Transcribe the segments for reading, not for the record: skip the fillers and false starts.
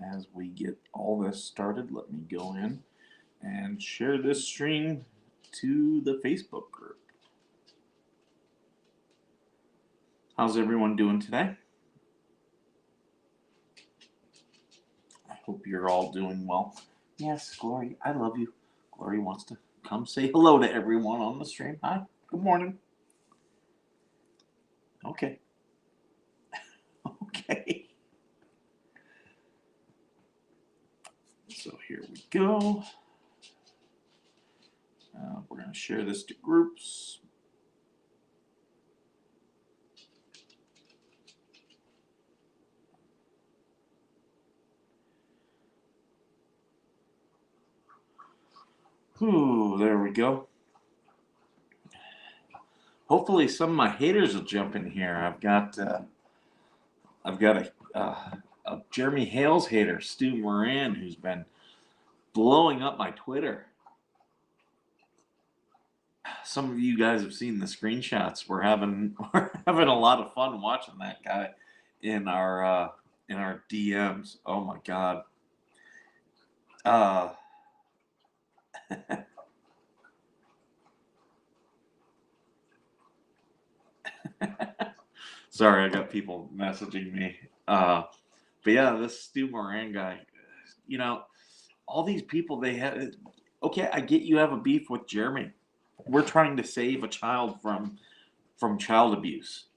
as we get all this started, let me go in and share this stream to the Facebook group. How's everyone doing today? I hope you're all doing well. Yes, Glory, I love you. Glory wants to come say hello to everyone on the stream. Hi, good morning. Okay. Okay. So here we go. We're going to share this to groups. Ooh, there we go. Hopefully, some of my haters will jump in here. I've got a Jeremy Hales hater, Stu Moran, who's been blowing up my Twitter. Some of you guys have seen the screenshots. We're having a lot of fun watching that guy in our DMs. Oh my God. Sorry, I got people messaging me. But yeah, this Stu Moran guy, all these people they have. Okay, I get you have a beef with Jeremy. We're trying to save a child from child abuse.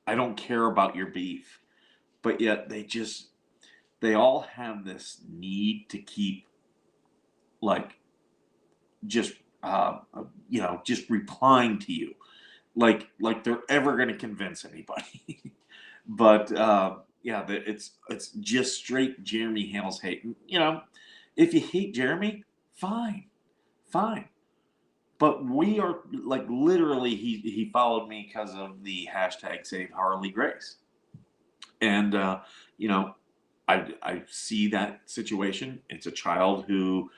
I don't care about your beef, but yet they all have this need to keep just just replying to you like they're ever going to convince anybody. But yeah, it's just straight Jeremy Hales hate. If you hate Jeremy, fine. But we are literally he followed me because of the hashtag Save Harley Grace, and I see that situation. It's a child who,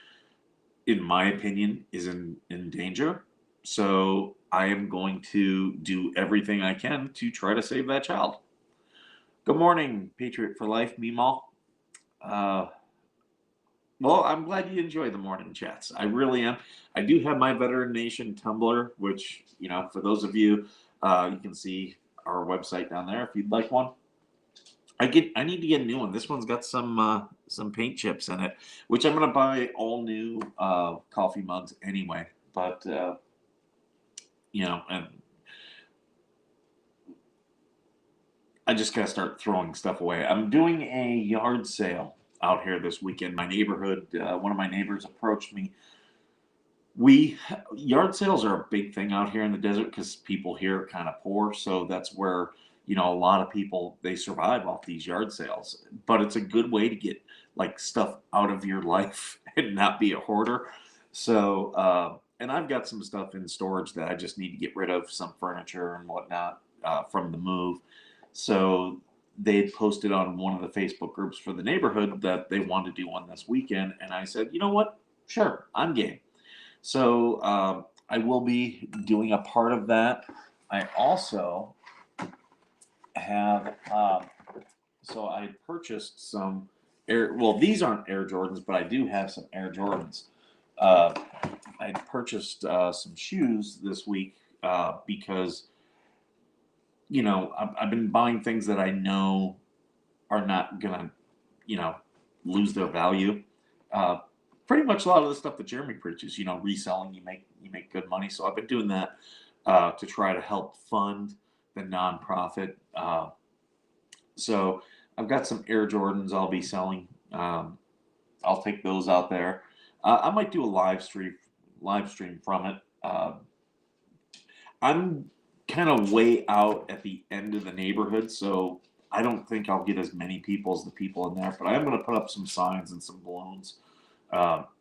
in my opinion, is in danger. So I am going to do everything I can to try to save that child. Good morning, Patriot for Life, Meemaw. Well, I'm glad you enjoy the morning chats. I really am. I do have my Veteran Nation Tumblr, which, for those of you, you can see our website down there if you'd like one. I need to get a new one. This one's got some paint chips in it, which I'm gonna buy all new coffee mugs anyway. But and I just gotta start throwing stuff away. I'm doing a yard sale out here this weekend. My neighborhood, one of my neighbors approached me. Yard sales are a big thing out here in the desert because people here are kind of poor, so that's where a lot of people they survive off these yard sales. But it's a good way to get stuff out of your life and not be a hoarder. So and I've got some stuff in storage that I just need to get rid of, some furniture and whatnot from the move. So they had posted on one of the Facebook groups for the neighborhood that they wanted to do one this weekend, and I said, you know what? Sure, I'm game. So I will be doing a part of that. I also have so I purchased some these aren't Air Jordans, but I do have some Air Jordans. I purchased some shoes this week because I've been buying things that I know are not gonna lose their value. Pretty much a lot of the stuff that Jeremy preaches, reselling, you make good money. So I've been doing that to try to help fund the nonprofit. So I've got some Air Jordans I'll be selling. I'll take those out there. I might do a live stream from it. I'm kind of way out at the end of the neighborhood, so I don't think I'll get as many people as the people in there. But I am going to put up some signs and some balloons.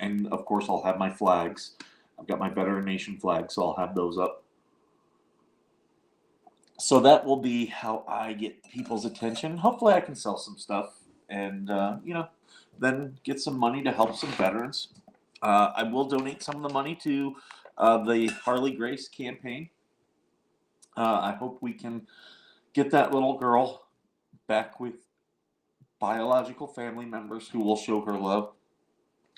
And of course, I'll have my flags. I've got my Veteran Nation flag, so I'll have those up. So that will be how I get people's attention. Hopefully, I can sell some stuff and, then get some money to help some veterans. I will donate some of the money to the Harley Grace campaign. I hope we can get that little girl back with biological family members who will show her love,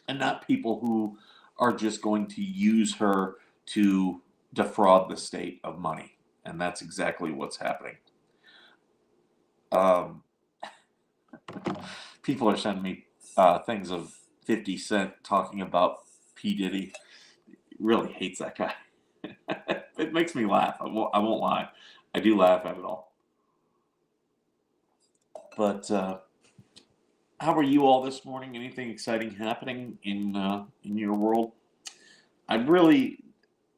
and not people who are just going to use her to defraud the state of money. And that's exactly what's happening. Um, People are sending me things of 50 Cent talking about P. Diddy. Really hates that guy. It makes me laugh. I won't lie. I do laugh at it all. But how are you all this morning? Anything exciting happening in your world? I really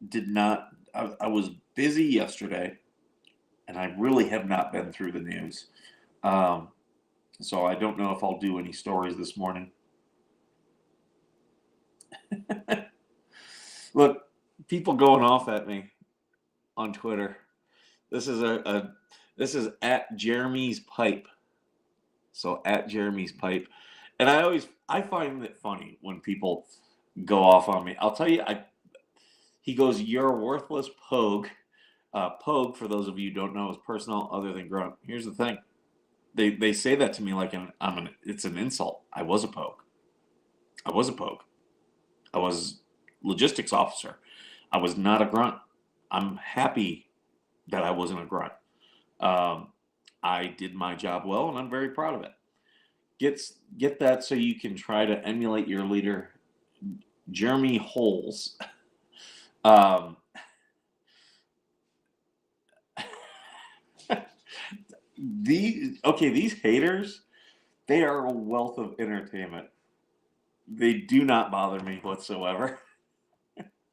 did not. I was busy yesterday, and I really have not been through the news. Um, so I don't know if I'll do any stories this morning. Look, people going off at me on Twitter. This is at Jeremy's Pipe. So at Jeremy's Pipe, and I find it funny when people go off on me. I'll tell you, he goes, "You're a worthless pogue." Pogue, for those of you who don't know, is personal other than grunt. Here's the thing: they say that to me like it's an insult. I was a pogue. I was a pogue. I was logistics officer. I was not a grunt. I'm happy that I wasn't a grunt. I did my job well, and I'm very proud of it. Get that so you can try to emulate your leader, Jeremy Holes. Um, these haters, they are a wealth of entertainment. They do not bother me whatsoever.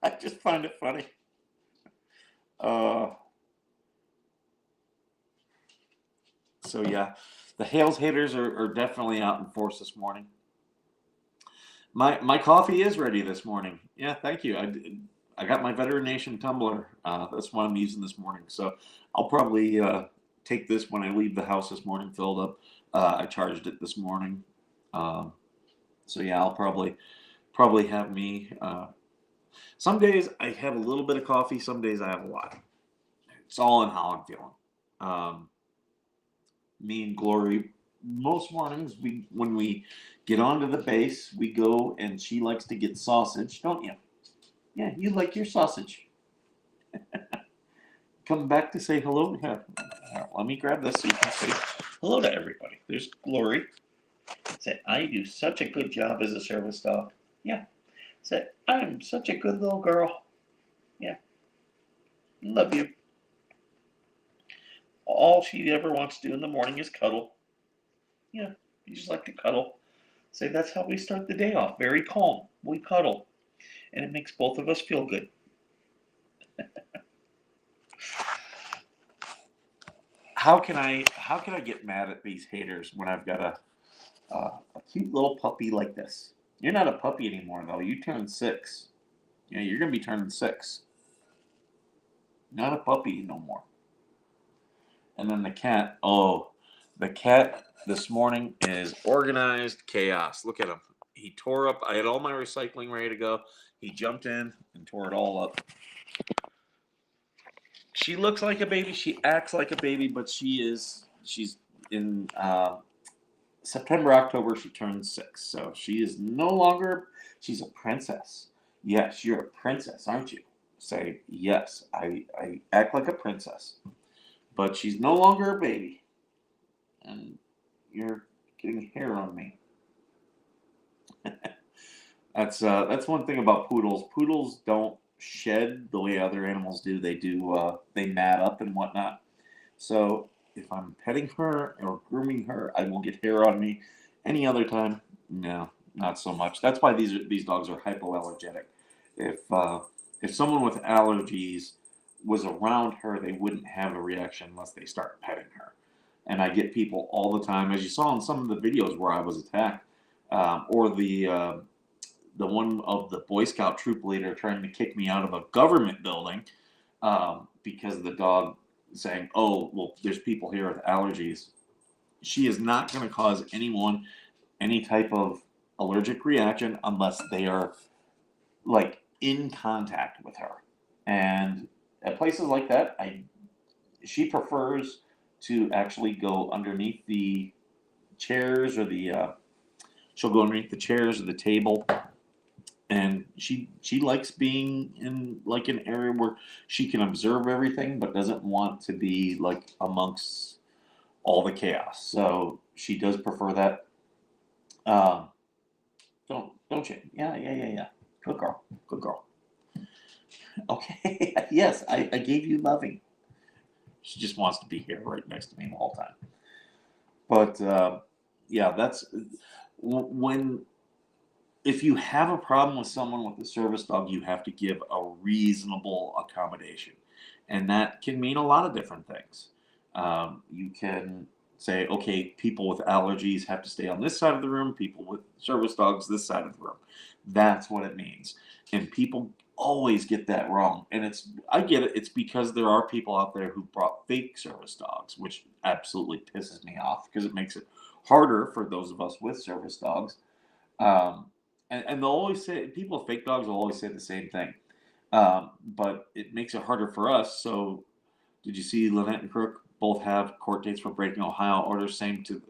I just find it funny. So yeah, the Hales haters are definitely out in force this morning. My coffee is ready this morning. Yeah, thank you. I got my Veteran Nation tumbler. That's what I'm using this morning. So I'll probably take this when I leave the house this morning, filled up. I charged it this morning. So yeah, I'll probably have me. Some days I have a little bit of coffee. Some days I have a lot. It's all in how I'm feeling. Me and Glory, most mornings when we get onto the base, we go and she likes to get sausage, don't you? Yeah, you like your sausage. Come back to say hello. Here, let me grab this so you can say hello to everybody. There's Glory. Say, I do such a good job as a service dog. Yeah. Say, I'm such a good little girl. Yeah. Love you. All she ever wants to do in the morning is cuddle. Yeah, you just like to cuddle. Say, that's how we start the day off. Very calm. We cuddle. And it makes both of us feel good. How can I get mad at these haters when I've got a cute little puppy like this? You're not a puppy anymore, though. You turned 6. Yeah, you're gonna be turning 6. Not a puppy no more. And then the cat. Oh, the cat this morning is organized chaos. Look at him. He tore up. I had all my recycling ready to go. He jumped in and tore it all up. She looks like a baby. She acts like a baby, but she's in September, October, she turns 6. So she is no longer, she's a princess. Yes, you're a princess, aren't you? Say, yes, I act like a princess. But she's no longer a baby. And you're getting hair on me. That's one thing about poodles. Poodles don't shed the way other animals do. They mat up and whatnot. So if I'm petting her or grooming her, I will get hair on me. Any other time, no, not so much. That's why these dogs are hypoallergenic. If someone with allergies was around her, they wouldn't have a reaction unless they start petting her. And I get people all the time, as you saw in some of the videos where I was attacked, or the one of the Boy Scout troop leader trying to kick me out of a government building because of the dog saying, "Oh, well, there's people here with allergies." She is not going to cause anyone any type of allergic reaction unless they are like in contact with her. And at places like that, she prefers to actually go underneath the chairs or she'll go underneath the chairs or the table, and she likes being in like an area where she can observe everything, but doesn't want to be like amongst all the chaos. So she does prefer that. Um, don't you? Yeah. Good girl. Good girl. Okay. Yes, I gave you loving. She just wants to be here right next to me the whole time. But yeah, that's when if you have a problem with someone with a service dog, you have to give a reasonable accommodation, and that can mean a lot of different things. You can say, okay, people with allergies have to stay on this side of the room. People with service dogs this side of the room. That's what it means, and people always get that wrong. And I get it. It's because there are people out there who brought fake service dogs, which absolutely pisses me off because it makes it harder for those of us with service dogs. Um, and they'll always say, people with fake dogs will always say the same thing. But it makes it harder for us. So, did you see Lynette and Crook both have court dates for breaking Ohio orders? Same to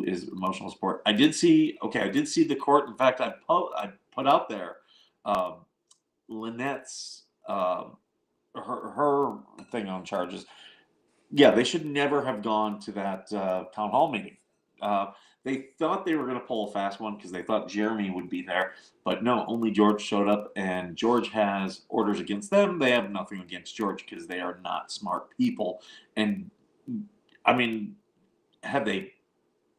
his emotional support. I did see the court. In fact, I put out there um, Lynette's her thing on charges. Yeah, they should never have gone to that town hall meeting. They thought they were going to pull a fast one because they thought Jeremy would be there, but no, only George showed up, and George has orders against them. They have nothing against George because they are not smart people. And I mean, had they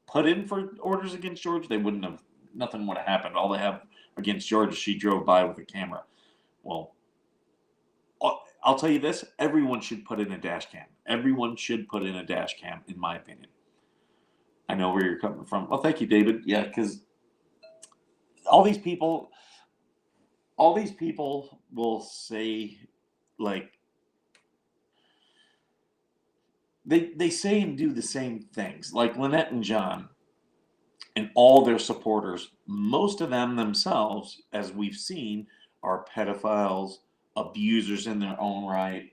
put in for orders against George, they wouldn't have. Nothing would have happened. All they have against George is she drove by with a camera. Well, I'll tell you this: everyone should put in a dash cam. Everyone should put in a dash cam, in my opinion. I know where you're coming from. Well, thank you, David. Yeah, because all these people will say, like, they say and do the same things. Like Lynette and John and all their supporters, most of them themselves, as we've seen, are pedophiles, abusers in their own right.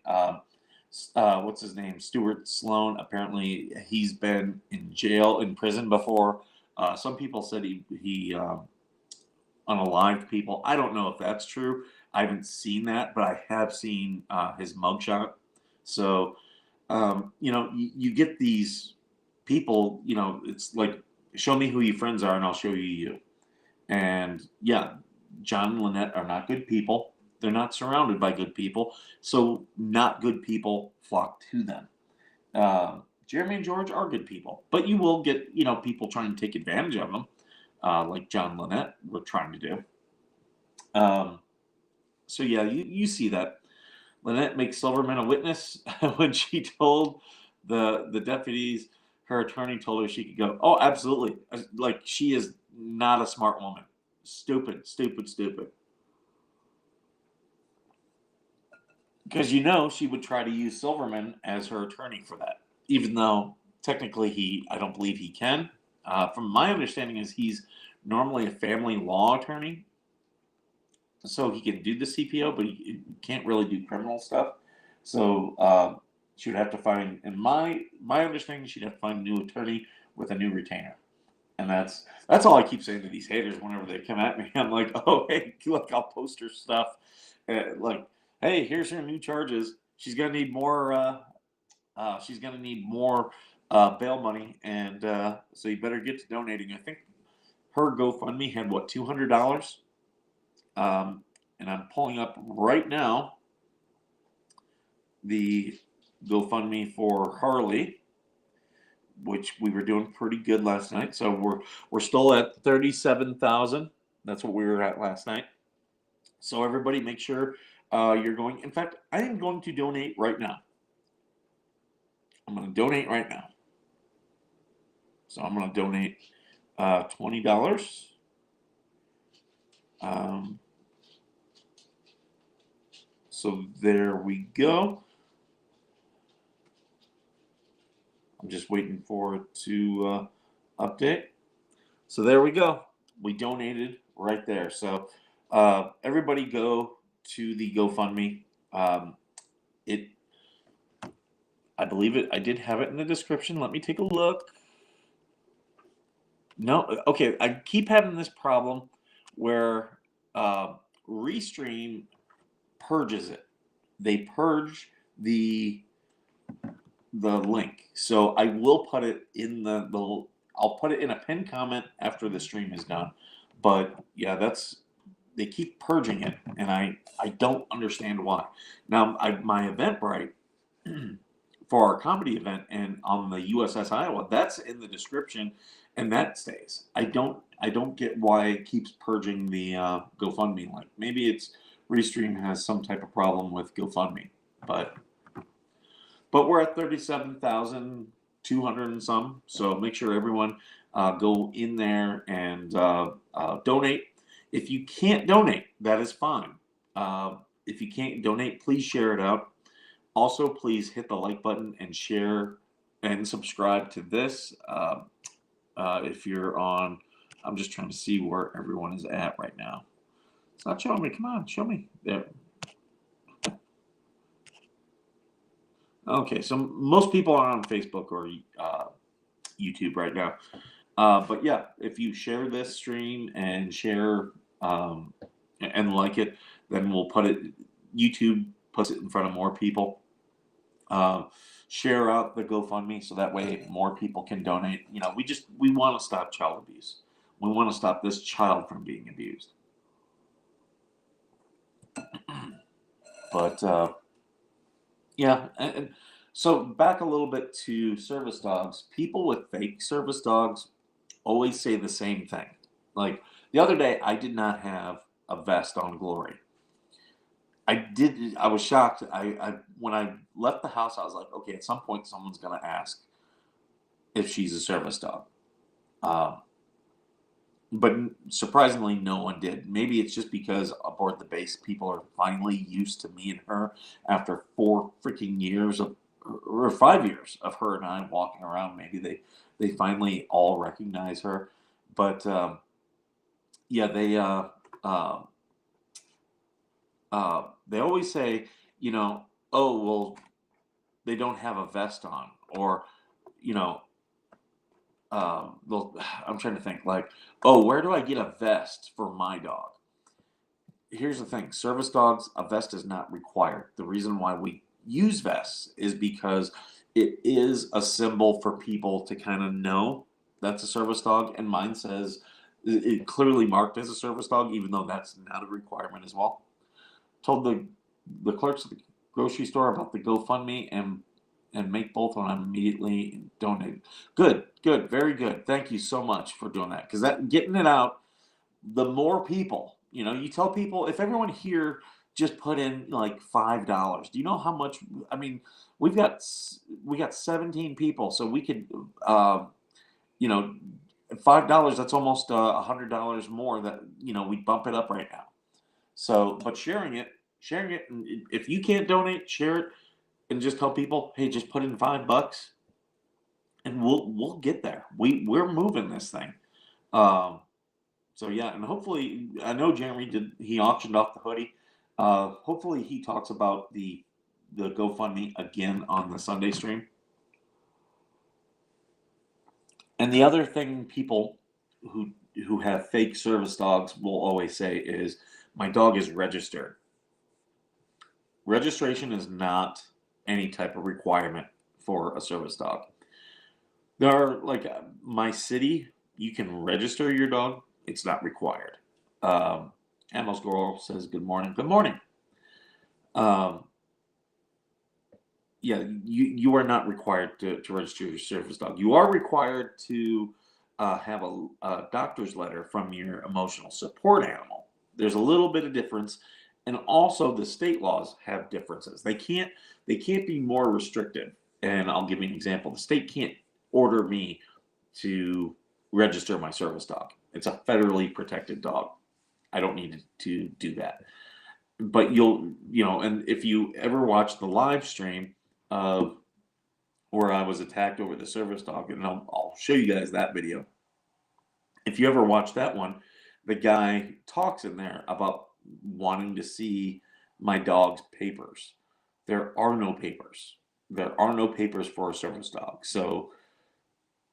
What's his name? Stuart Sloan. Apparently, he's been in prison before. Some people said he unalived people. I don't know if that's true. I haven't seen that, but I have seen his mugshot. So, you get these people. It's like, show me who your friends are, and I'll show you. And yeah, John and Lynette are not good people. They're not surrounded by good people, so not good people flock to them. Jeremy and George are good people, but you will get people trying to take advantage of them, like John and Lynette were trying to do. So yeah, you see that. Lynette makes Silverman a witness when she told the deputies her attorney told her she could go. Oh, absolutely. Like, she is not a smart woman. Stupid. Because she would try to use Silverman as her attorney for that, even though technically I don't believe he can. From my understanding, is he's normally a family law attorney, so he can do the CPO, but he can't really do criminal stuff. So she would have to find, in my understanding, she'd have to find a new attorney with a new retainer. And that's all I keep saying to these haters whenever they come at me. I'm like, oh, hey, look, I'll post her stuff. Like, hey, here's her new charges. She's gonna need more. She's gonna need more bail money, and so you better get to donating. I think her GoFundMe had $200. And I'm pulling up right now the GoFundMe for Harley, which we were doing pretty good last night. So we're still at 37,000. That's what we were at last night. So everybody, make sure you're going. In fact, I am going to donate right now. I'm going to donate right now. So I'm going to donate $20. So there we go. I'm just waiting for it to update. So there we go. We donated right there. So everybody go to the GoFundMe. I believe it. I did have it in the description. Let me take a look. No, okay. I keep having this problem where uh, Restream purges it. They purge the the link. So I will put it in I'll put it in a pinned comment after the stream is done. But yeah, that's they keep purging it, and I don't understand why. Now my Eventbrite for our comedy event and on the USS Iowa, that's in the description, and that stays. I don't get why it keeps purging the GoFundMe link. Maybe it's Restream has some type of problem with GoFundMe, but we're at 37,200 and some. So make sure everyone go in there and donate. If you can't donate, that is fine. If you can't donate, please share it out. Also, please hit the like button and share and subscribe to this. If you're on, I'm just trying to see where everyone is at right now. It's not showing me. Come on, show me. There. Okay, so most people are on Facebook or YouTube right now. But yeah, if you share this stream and share and like it, then we'll put it. YouTube puts it in front of more people. Share out the GoFundMe so that way more people can donate. You know, we want to stop child abuse. We want to stop this child from being abused. But yeah, and so back a little bit to service dogs. People with fake service dogs always say the same thing. Like the other day, I did not have a vest on Glory. I was shocked. I when I left the house, I was like, okay, at some point, someone's going to ask if she's a service dog. But surprisingly, no one did. Maybe it's just because aboard the base, people are finally used to me and her after 4 freaking years of, or 5 years of her and I walking around. Maybe they finally all recognize her. But yeah, they always say, you know, oh well, they don't have a vest on, or you know, I'm trying to think like, oh, where do I get a vest for my dog? Here's the thing: service dogs, a vest is not required. The reason why we use vests is because it is a symbol for people to kind of know that's a service dog, and mine says it clearly marked as a service dog, even though that's not a requirement as well. Told the clerks at the grocery store about the GoFundMe and make both when I'm immediately donated. Good, very good. Thank you so much for doing that, because that getting it out, the more people, you know, you tell people if everyone here just put in like $5. Do you know how much? I mean, we got 17 people, so we could, you know, $5. That's almost $100 more. That we bump it up right now. So, but sharing it, and if you can't donate, share it, and just tell people, hey, just put in $5, and we'll get there. We're moving this thing. So yeah, and hopefully, I know Jeremy he auctioned off the hoodie. Hopefully, he talks about the GoFundMe again on the Sunday stream. And the other thing people who have fake service dogs will always say is, my dog is registered. Registration is not any type of requirement for a service dog. There are, like, my city, you can register your dog. It's not required. Amos Girl says, good morning. Good morning. Yeah, you are not required to register your service dog. You are required to have a doctor's letter from your emotional support animal. There's a little bit of difference, and also the state laws have differences. They can't be more restrictive. And I'll give you an example. The state can't order me to register my service dog. It's a federally protected dog. I don't need to do that. But and if you ever watch the live stream of where I was attacked over the service dog, and I'll show you guys that video. If you ever watch that one, the guy talks in there about wanting to see my dog's papers. There are no papers. There are no papers for a service dog. So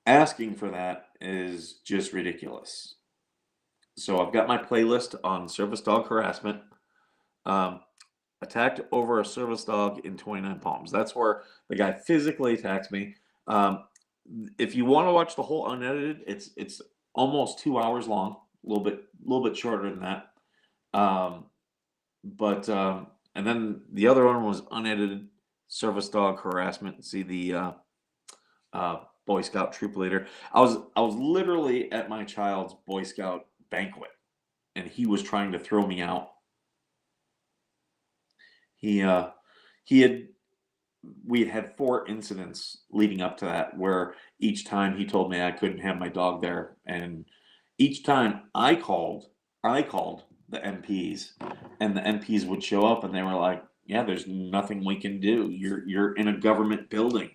asking for that is just ridiculous. So I've got my playlist on service dog harassment. Um, attacked over a service dog in 29 Palms. That's where the guy physically attacks me. Um, if you want to watch the whole unedited, it's almost 2 hours long, a little bit shorter than that. But and then the other one was unedited service dog harassment. See the Boy Scout troop leader. I was literally at my child's Boy Scout banquet, and he was trying to throw me out. He he had we had 4 incidents leading up to that where each time he told me I couldn't have my dog there, and each time I called the MPs, and the MPs would show up, and they were like, "Yeah, there's nothing we can do. You're in a government building,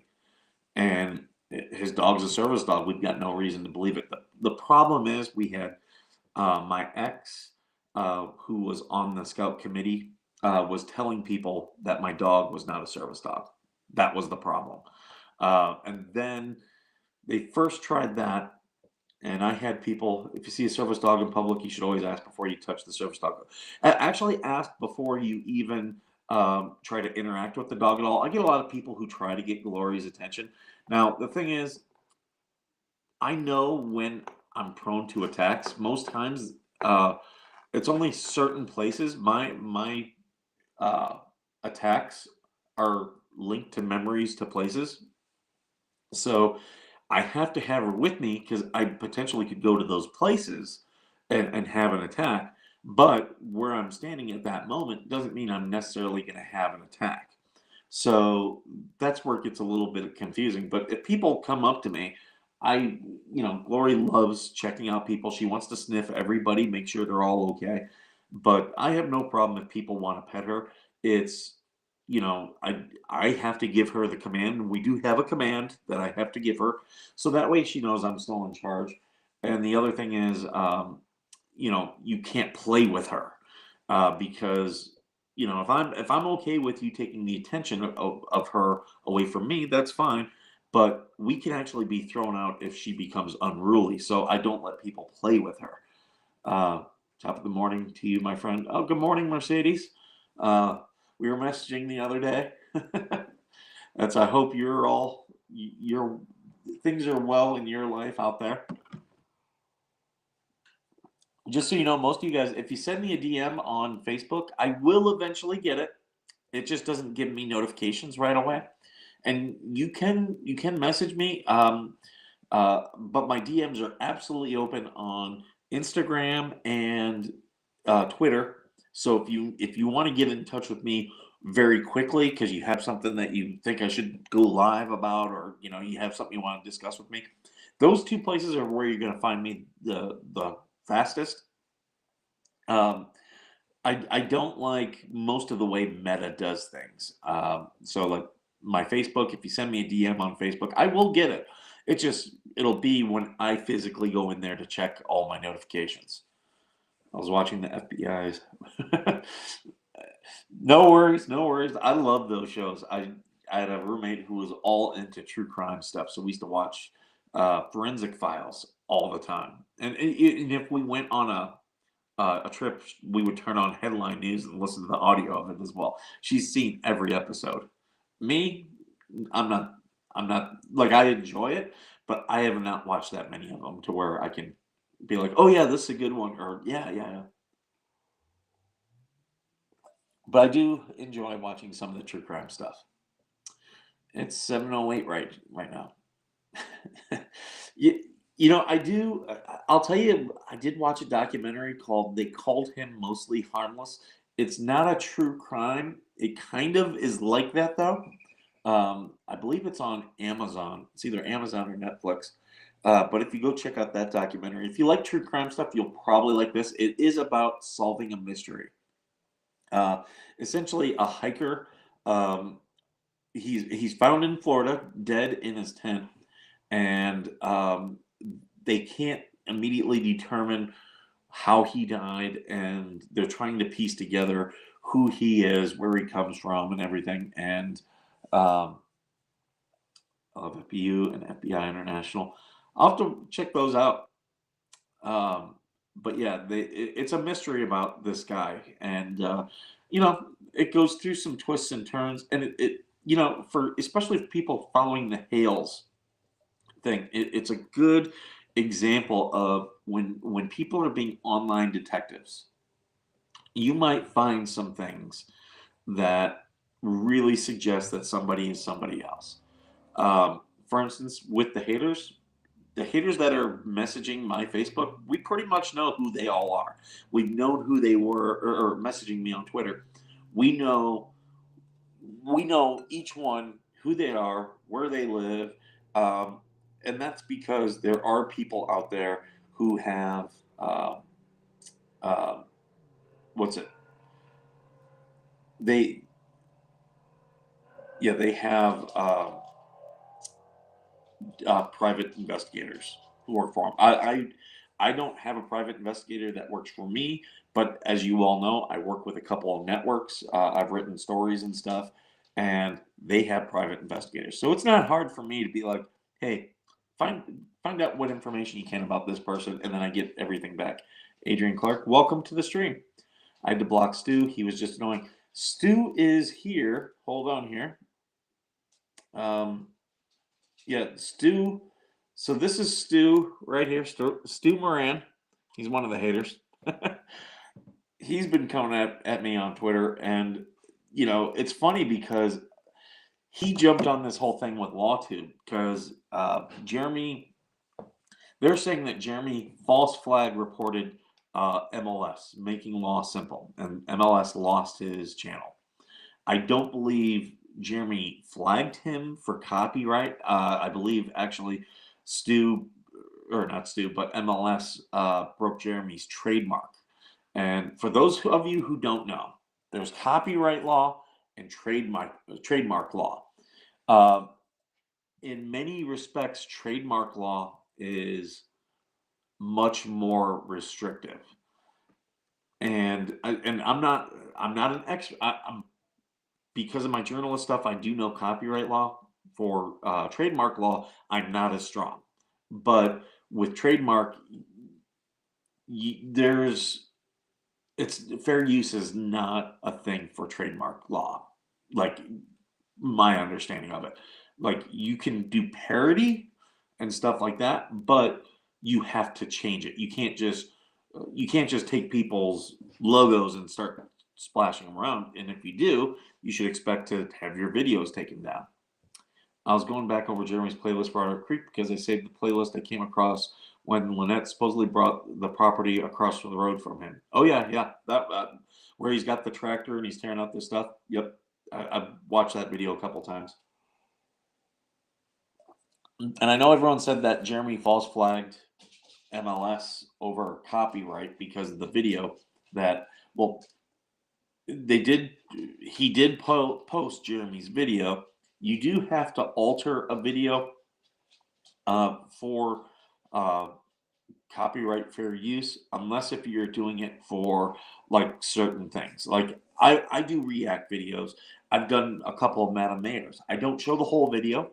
and his dog's a service dog. We've got no reason to believe it." The problem is we had my ex, who was on the scout committee, was telling people that my dog was not a service dog. That was the problem. And then they first tried that, and I had people, if you see a service dog in public, you should always ask before you touch the service dog. Actually, ask before you even try to interact with the dog at all. I get a lot of people who try to get Glory's attention. Now, the thing is, I know when I'm prone to attacks. Most times, it's only certain places. My attacks are linked to memories to places. So I have to have her with me because I potentially could go to those places and have an attack. But where I'm standing at that moment doesn't mean I'm necessarily going to have an attack. So that's where it gets a little bit confusing. But if people come up to me, Glory loves checking out people. She wants to sniff everybody, make sure they're all okay. But I have no problem if people want to pet her. It's, I have to give her the command. We do have a command that I have to give her, so that way she knows I'm still in charge. And the other thing is, you can't play with her because if I'm okay with you taking the attention of her away from me, that's fine. But we can actually be thrown out if she becomes unruly. So I don't let people play with her. Uh, top of the morning to you, my friend. Oh, good morning, Mercedes. We were messaging the other day. I hope your things are well in your life out there. Just so you know, most of you guys, if you send me a DM on Facebook, I will eventually get it. It just doesn't give me notifications right away. And you can message me, but my DMs are absolutely open on Instagram and Twitter. So if you want to get in touch with me very quickly because you have something that you think I should go live about, or you have something you want to discuss with me, those two places are where you're going to find me the fastest. I don't like most of the way Meta does things. So like my Facebook, if you send me a DM on Facebook, I will get it. It'll be when I physically go in there to check all my notifications. I was watching the FBI's. No worries, no worries. I love those shows. I had a roommate who was all into true crime stuff, so we used to watch Forensic Files all the time. And if we went on a trip, we would turn on headline news and listen to the audio of it as well. She's seen every episode. Me, I'm not. I'm not like I enjoy it, but I have not watched that many of them to where I can be like, "Oh yeah, this is a good one," or "Yeah, yeah, yeah." But I do enjoy watching some of the true crime stuff. It's 7:08 right now. you, I do. I'll tell you, I did watch a documentary called "They Called Him Mostly Harmless." It's not a true crime. It kind of is like that though. I believe it's on Amazon. It's either Amazon or Netflix. But if you go check out that documentary, if you like true crime stuff, you'll probably like this. It is about solving a mystery. Uh, Essentially, a hiker. Um, he's found in Florida, dead in his tent, and they can't immediately determine how he died, and they're trying to piece together who he is, where he comes from, and everything. And of FBU and FBI International. I'll have to check those out. Um, but yeah, it's a mystery about this guy, and it goes through some twists and turns, and for especially for people following the Hales thing, it's a good example of when people are being online detectives. You might find some things that really suggest that somebody is somebody else. For instance, with the haters that are messaging my Facebook, we pretty much know who they all are. We've known who they were, or messaging me on Twitter. We know we know each one who they are, where they live, um, and that's because there are people out there who have uh, what's it? They Yeah, they have private investigators who work for them. I don't have a private investigator that works for me, but as you all know, I work with a couple of networks. I've written stories and stuff, and they have private investigators. So it's not hard for me to be like, hey, find find out what information you can about this person, and then I get everything back. Adrian Clark, welcome to the stream. I had to block Stu. He was just annoying. Stu is here. Hold on here. Um, yeah, Stu. So this is Stu right here, Stu Moran. He's one of the haters. He's been coming at me on Twitter, and it's funny because he jumped on this whole thing with LawTube because Jeremy. They're saying that Jeremy false flag reported MLS making law simple, and MLS lost his channel. I don't believe Jeremy flagged him for copyright. I believe actually Stu, or not Stu, but MLS broke Jeremy's trademark. And for those of you who don't know, there's copyright law and trademark law. Uh, in many respects, trademark law is much more restrictive. And I'm not an expert. I'm Because of my journalist stuff, I do know copyright law. For trademark law, I'm not as strong. But with trademark, there's it's fair use is not a thing for trademark law. Like my understanding of it, like you can do parody and stuff like that, but you have to change it. You can't just take people's logos and start splashing them around. And if you do, you should expect to have your videos taken down. I was going back over Jeremy's playlist for Otter Creek because I saved the playlist I came across when Lynette supposedly brought the property across the road from him. Oh yeah, yeah, that where he's got the tractor and he's tearing out this stuff. Yep, I've watched that video a couple times. And I know everyone said that Jeremy false flagged MLS over copyright because of the video that, well, they did, he did post Jeremy's video. You do have to alter a video for uh, copyright fair use, unless if you're doing it for like certain things. Like I do react videos. I've done a couple of Madame Mayors. I don't show the whole video.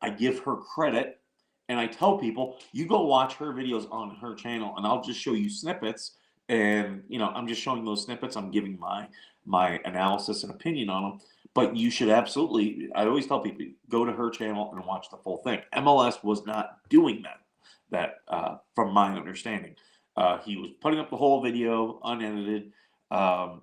I give her credit, and I tell people, you go watch her videos on her channel, and I'll just show you snippets. And I'm just showing those snippets. I'm giving my analysis and opinion on them. But you should absolutely. I always tell people, go to her channel and watch the full thing. MLS was not doing that. From my understanding, he was putting up the whole video unedited. Um,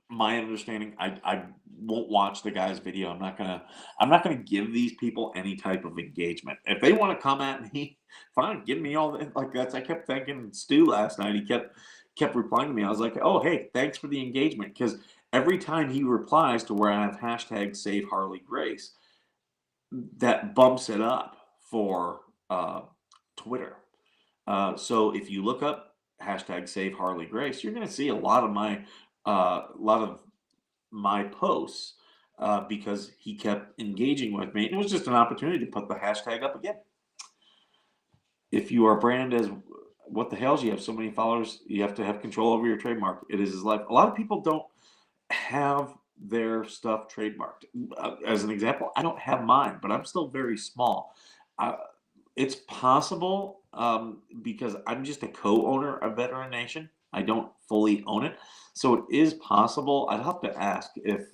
my understanding, I won't watch the guy's video. I'm not gonna give these people any type of engagement. If they want to come at me, fine, give me all the like that's I kept thanking Stu last night. He kept replying to me. I was like, oh hey, thanks for the engagement. Because every time he replies to where I have hashtag save Harley Grace, that bumps it up for Twitter. So if you look up hashtag save Harley Grace, you're going to see a lot of my posts because he kept engaging with me. It was just an opportunity to put the hashtag up again. If you are brand as what the hell, you have so many followers, you have to have control over your trademark. It is his life. A lot of people don't have their stuff trademarked. As an example, I don't have mine, but I'm still very small. It's possible, because I'm just a co-owner of Veteran Nation. I don't fully own it, so it is possible. I'd have to ask if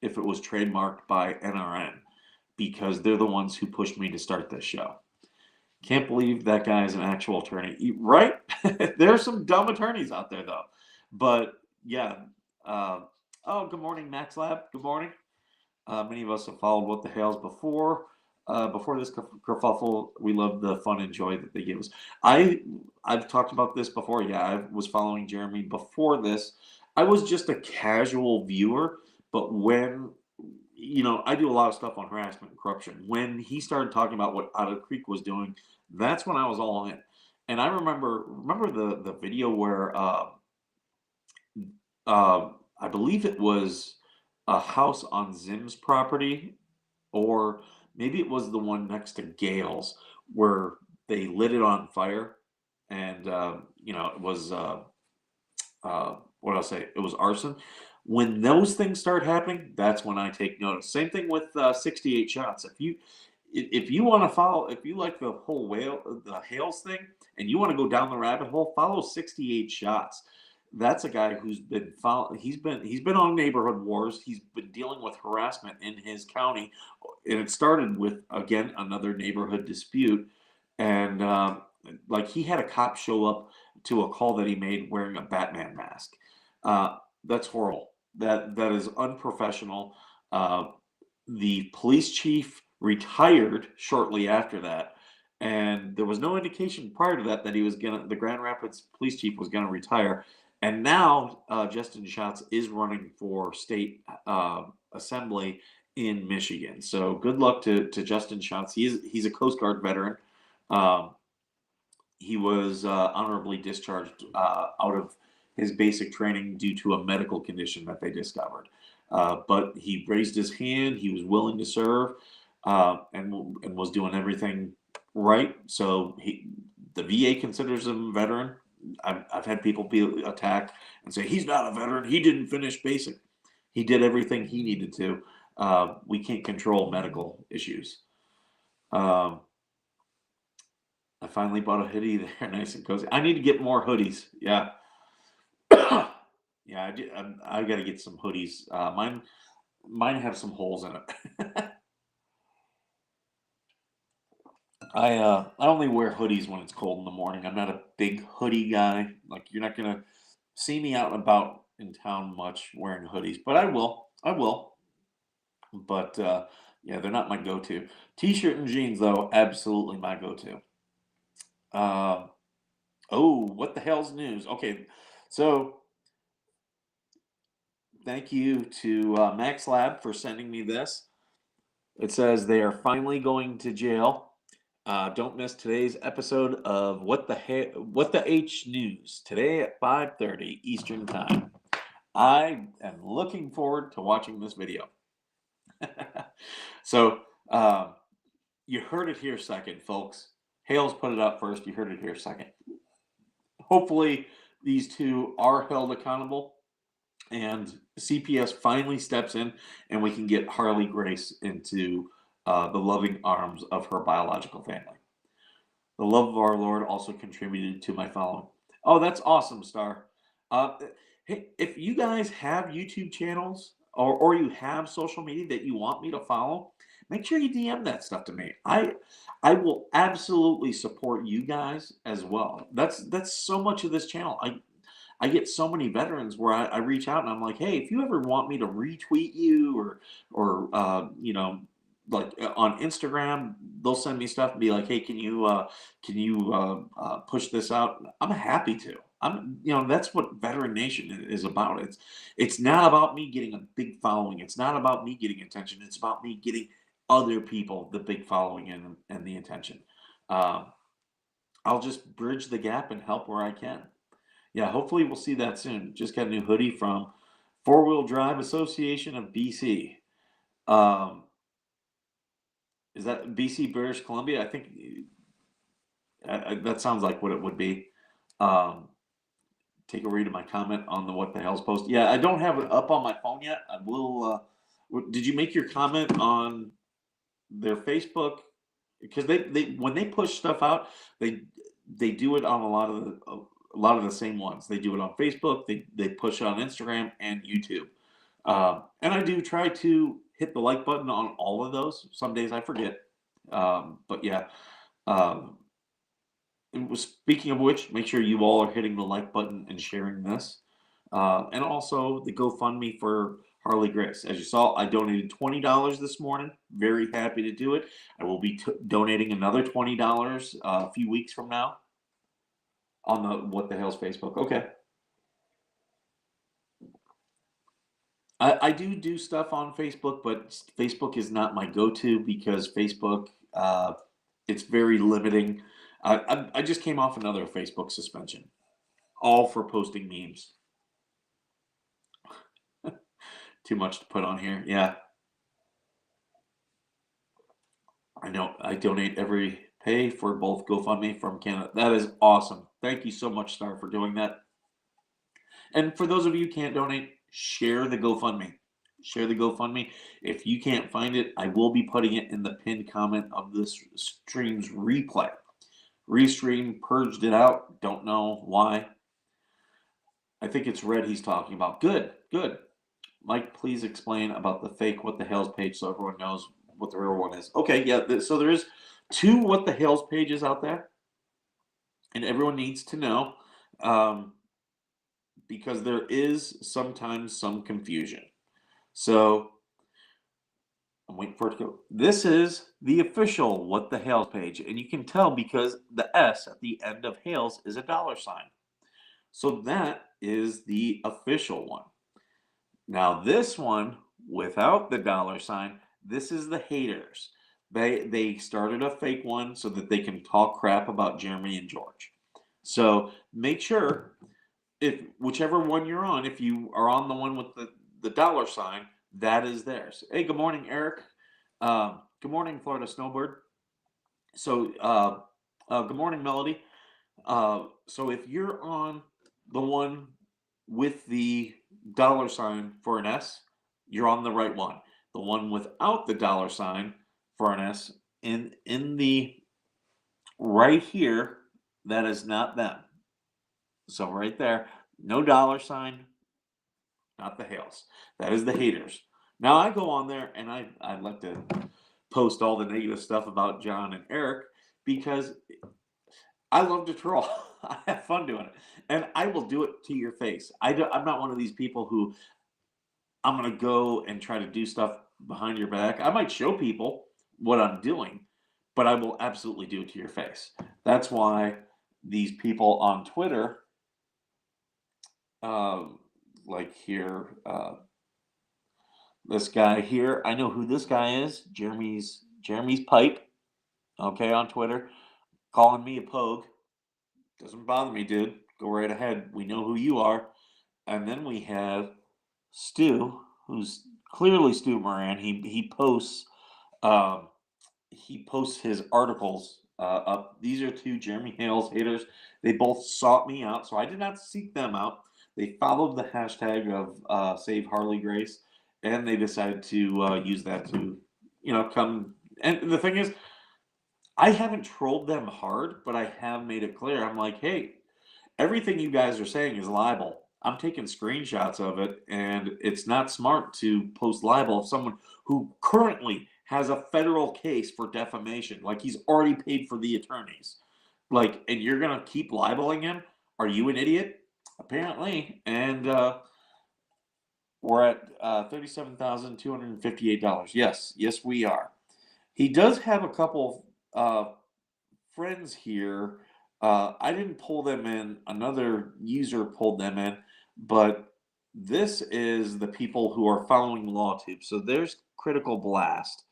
it was trademarked by NRN because they're the ones who pushed me to start this show. Can't believe that guy is an actual attorney, right? There are some dumb attorneys out there, though. But yeah. Uh, oh, good morning, Max Lab. Good morning. Many of us have followed What the Hales before. Before this kerfuffle, we love the fun and joy that they give us. I've talked about this before. Yeah, I was following Jeremy before this. I was just a casual viewer, but when I do a lot of stuff on harassment and corruption. When he started talking about what Otter Creek was doing, that's when I was all in. And I remember the video where uh, I believe it was a house on Zim's property, or maybe it was the one next to Gale's, where they lit it on fire, and it was what I'll say, it was arson. When those things start happening, that's when I take notice. Same thing with 68 shots. If you want to follow, if you like the whole the Hales thing, and you want to go down the rabbit hole, follow 68 shots. That's a guy who's been he's been on neighborhood wars. He's been dealing with harassment in his county, and it started with again another neighborhood dispute, and like he had a cop show up to a call that he made wearing a Batman mask. That's horrible. That is unprofessional. Uh, the police chief retired shortly after that, and there was no indication prior to that he was the Grand Rapids police chief was gonna retire. And now Justin Schatz is running for state assembly in Michigan. So good luck to Justin Schatz. He's a Coast Guard veteran. Um, he was honorably discharged out of his basic training due to a medical condition that they discovered. But he raised his hand. He was willing to serve, and was doing everything right. So the VA considers him a veteran. I've had people be attacked and say he's not a veteran. He didn't finish basic. He did everything he needed to. We can't control medical issues. I finally bought a hoodie there, nice and cozy. I need to get more hoodies. Yeah, yeah. I got to get some hoodies. Mine have some holes in it. I only wear hoodies when it's cold in the morning. I'm not a big hoodie guy. Like you're not gonna see me out and about in town much wearing hoodies, but I will. I will. But yeah, they're not my go-to. T-shirt and jeans though, absolutely my go-to. Um, oh, what the hell's news? Okay, so thank you to Max Lab for sending me this. It says they are finally going to jail. Don't miss today's episode of What the H News today at 5:30 Eastern Time. I am looking forward to watching this video. So you heard it here second, folks. Hales put it up first. You heard it here second. Hopefully, these two are held accountable, and CPS finally steps in, and we can get Harley Grace into the loving arms of her biological family. The love of our Lord also contributed to my following. Oh, that's awesome, Star. Hey, if you guys have YouTube channels or you have social media that you want me to follow, make sure you DM that stuff to me. I will absolutely support you guys as well. That's so much of this channel. I get so many veterans where I reach out and I'm like, hey, if you ever want me to retweet you or like on Instagram, they'll send me stuff and be like, hey, can you push this out? I'm happy to. That's what Veteran Nation is about. It's not about me getting a big following. It's not about me getting attention. It's about me getting other people the big following and the attention. Um, I'll just bridge the gap and help where I can. Yeah, hopefully we'll see that soon. Just got a new hoodie from Four Wheel Drive Association of BC. Um, is that BC British Columbia? I think that sounds like what it would be. Um, take a read of my comment on the What the Hell's post. Yeah, I don't have it up on my phone yet. I will. Did you make your comment on their Facebook because they when they push stuff out, they they do it on a lot of the same ones. They do it on Facebook. They push it on Instagram and YouTube. And I do try to hit the like button on all of those. Some days I forget. But yeah. Um, Speaking of which, make sure you all are hitting the like button and sharing this. And also the GoFundMe for Harley Grace. As you saw, I donated $20 this morning. Very happy to do it. I will be donating another $20 a few weeks from now on the What the Hell's Facebook. Okay. I do stuff on Facebook, but Facebook is not my go-to because Facebook, it's very limiting. I just came off another Facebook suspension, all for posting memes. Too much to put on here. Yeah, I know. I donate every pay for both GoFundMe from Canada. That is awesome. Thank you so much, Star, for doing that. And for those of you who can't donate, share the GoFundMe. Share the GoFundMe. If you can't find it, I will be putting it in the pinned comment of this stream's replay. Restream purged it out. Don't know why. I think it's Red he's talking about. Good, good. Mike, please explain about the fake What the Hell's page so everyone knows what the real one is. Okay, yeah. So there is two What the Hell's pages out there, and everyone needs to know. Because there is sometimes some confusion. So I'm waiting for it to go. This is the official What the Hales page, and you can tell because the S at the end of Hales is a $sign. So that is the official one. Now this one without the $sign, this is the haters. They started a fake one so that they can talk crap about Jeremy and George. So make sure if whichever one you're on, if you are on the one with the $sign, that is theirs. Hey, good morning, Eric. Good morning, Florida Snowbird. So, good morning, Melody. So if you're on the one with the $sign for an S, you're on the right one. The one without the $sign for an S in the right here, that is not them. So right there, no $sign, not the Hales. That is the haters. Now I go on there and I like to post all the negative stuff about John and Eric because I love to troll. I have fun doing it, and I will do it to your face. I'm not one of these people who I'm going to go and try to do stuff behind your back. I might show people what I'm doing, but I will absolutely do it to your face. That's why these people on Twitter, like here, this guy here, I know who this guy is. Jeremy's Pipe. Okay, on Twitter, calling me a pogue. Doesn't bother me, dude. Go right ahead. We know who you are. And then we have Stu, who's clearly Stu Moran. He posts his articles up. These are two Jeremy Hales haters. They both sought me out, so I did not seek them out. They followed the hashtag of Save Harley Grace, and they decided to use that to, come. And the thing is, I haven't trolled them hard, but I have made it clear. I'm like, hey, everything you guys are saying is libel. I'm taking screenshots of it, and it's not smart to post libel of someone who currently has a federal case for defamation. Like, he's already paid for the attorneys. Like, and you're going to keep libeling him? Are you an idiot? Apparently. And we're at $37,258. Yes, we are. He does have a couple friends here. I didn't pull them in. Another user pulled them in, but this is the people who are following LawTube. So there's Critical Blast.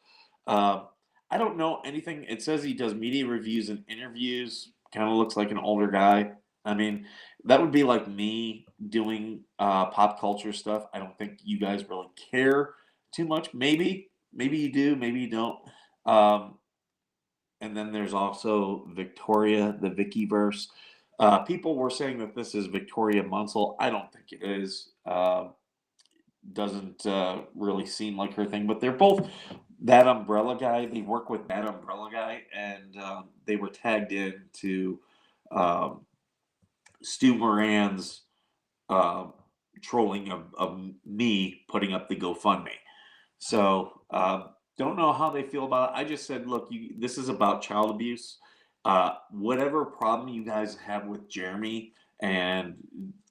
I don't know anything. It says he does media reviews and interviews. Kind of looks like an older guy. I mean, that would be like me doing pop culture stuff. I don't think you guys really care too much. Maybe you do. Maybe you don't. And then there's also Victoria, the Vickyverse. People were saying that this is Victoria Munsell. I don't think it is. Doesn't really seem like her thing, but they're both that umbrella guy. They work with that umbrella guy, and they were tagged in to um, Stu Moran's uh, trolling of me putting up the GoFundMe. So don't know how they feel about it. I just said, look, this is about child abuse. Whatever problem you guys have with Jeremy and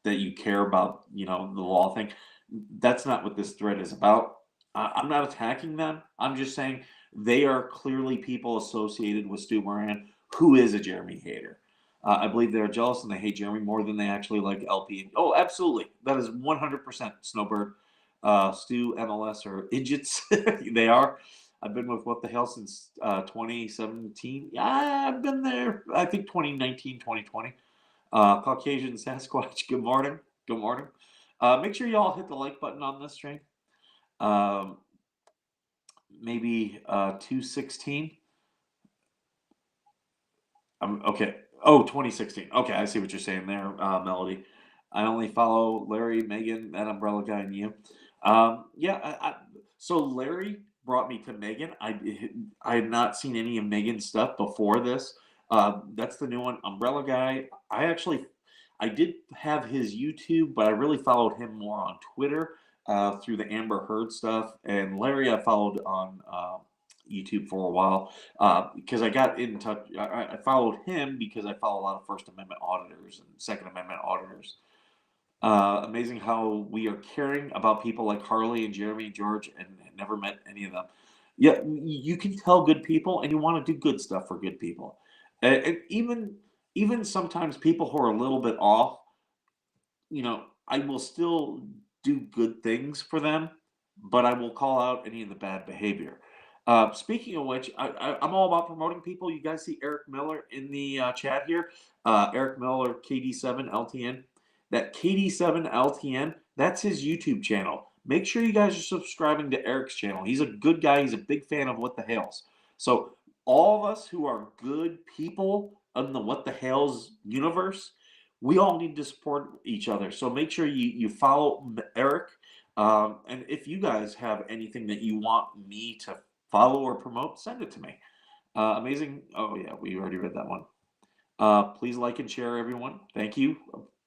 that you care about, the law thing, that's not what this thread is about. I'm not attacking them. I'm just saying they are clearly people associated with Stu Moran, who is a Jeremy hater. I believe they're jealous and they hate Jeremy more than they actually like LP. Oh, absolutely. That is 100% Snowbird. Stu, MLS, or idiots. They are. I've been with What the Hell since 2017. Yeah, I've been there, I think 2019, 2020. Caucasian Sasquatch, good morning. Good morning. Make sure you all hit the like button on this stream. Um, maybe 216. Okay. Oh, 2016. Okay, I see what you're saying there, Melody. I only follow Larry, Megan, that umbrella guy, and you. Yeah. So Larry brought me to Megan. I had not seen any of Megan's stuff before this. That's the new one, Umbrella Guy. I did have his YouTube, but I really followed him more on Twitter through the Amber Heard stuff. And Larry, I followed on YouTube for a while because I got in touch. I followed him because I follow a lot of First Amendment auditors and Second Amendment auditors. Amazing how we are caring about people like Harley and Jeremy and George and never met any of them. Yeah, you can tell good people and you want to do good stuff for good people. And even sometimes people who are a little bit off, I will still do good things for them, but I will call out any of the bad behavior. Speaking of which, I'm all about promoting people. You guys see Eric Miller in the chat here. Eric Miller, KD7 LTN. That KD7 LTN, that's his YouTube channel. Make sure you guys are subscribing to Eric's channel. He's a good guy. He's a big fan of What the Hales. So all of us who are good people in the What the Hales universe, we all need to support each other. So make sure you follow Eric. And if you guys have anything that you want me to follow or promote, send it to me. Amazing. Oh, yeah, we already read that one. Please like and share, everyone. Thank you.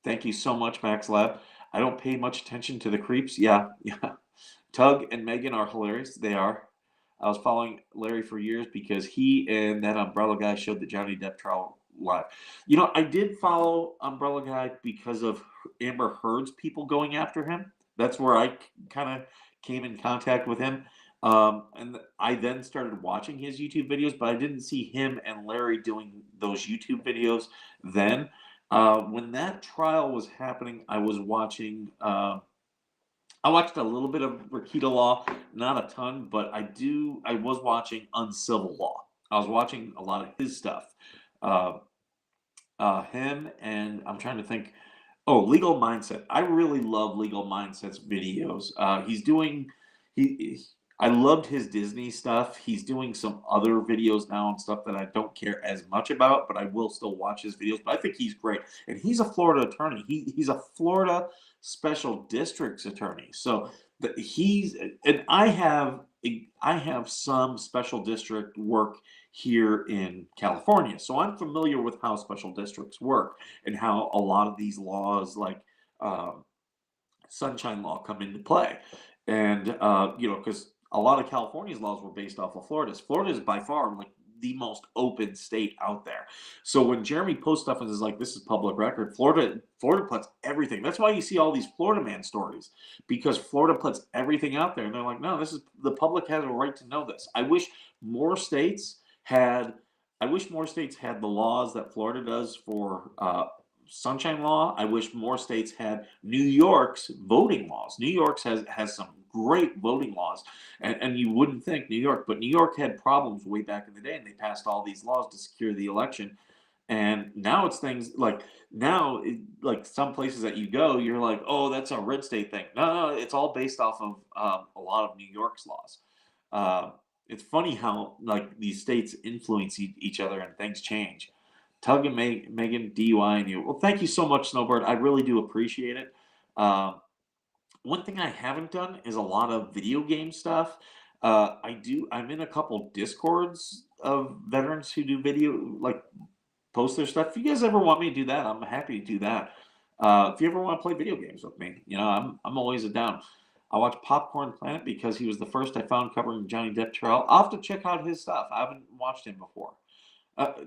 Thank you so much, Max Lab. I don't pay much attention to the creeps. Yeah, yeah. Tug and Megan are hilarious. They are. I was following Larry for years because he and that Umbrella guy showed the Johnny Depp trial live. I did follow Umbrella Guy because of Amber Heard's people going after him. That's where I kind of came in contact with him. And I then started watching his YouTube videos, but I didn't see him and Larry doing those YouTube videos then. When that trial was happening, I was watching. I watched a little bit of Rakita Law, not a ton, but I was watching Uncivil Law. I was watching a lot of his stuff. Uh, him and I'm trying to think. Oh, Legal Mindset. I really love Legal Mindset's videos. He's doing he. I loved his Disney stuff. He's doing some other videos now and stuff that I don't care as much about, but I will still watch his videos. But I think he's great, and he's a Florida attorney. He's a Florida special districts attorney. So he's and I have some special district work here in California, so I'm familiar with how special districts work and how a lot of these laws like sunshine law come into play. And because a lot of California's laws were based off of Florida's. Florida is by far like the most open state out there. So when Jeremy posts stuff and is like, "This is public record," Florida puts everything. That's why you see all these Florida man stories, because Florida puts everything out there, and they're like, "No, this is the public has a right to know this." More states had. I wish more states had the laws that Florida does for sunshine law. I wish more states had New York's voting laws. New York's has some great voting laws, and you wouldn't think New York, but New York had problems way back in the day, and they passed all these laws to secure the election. And now it's things like like some places that you go, you're like, oh, that's a red state thing. No, it's all based off of a lot of New York's laws. Uh, it's funny how like these states influence each other and things change. Tug and Megan, DUI, and you. Well, thank you so much, Snowbird. I really do appreciate it. One thing I haven't done is a lot of video game stuff. I'm in a couple discords of veterans who do video, like post their stuff. If you guys ever want me to do that, I'm happy to do that. If you ever want to play video games with me, I'm always down. I watch Popcorn Planet because he was the first I found covering Johnny Depp trial. I'll have to check out his stuff. I haven't watched him before.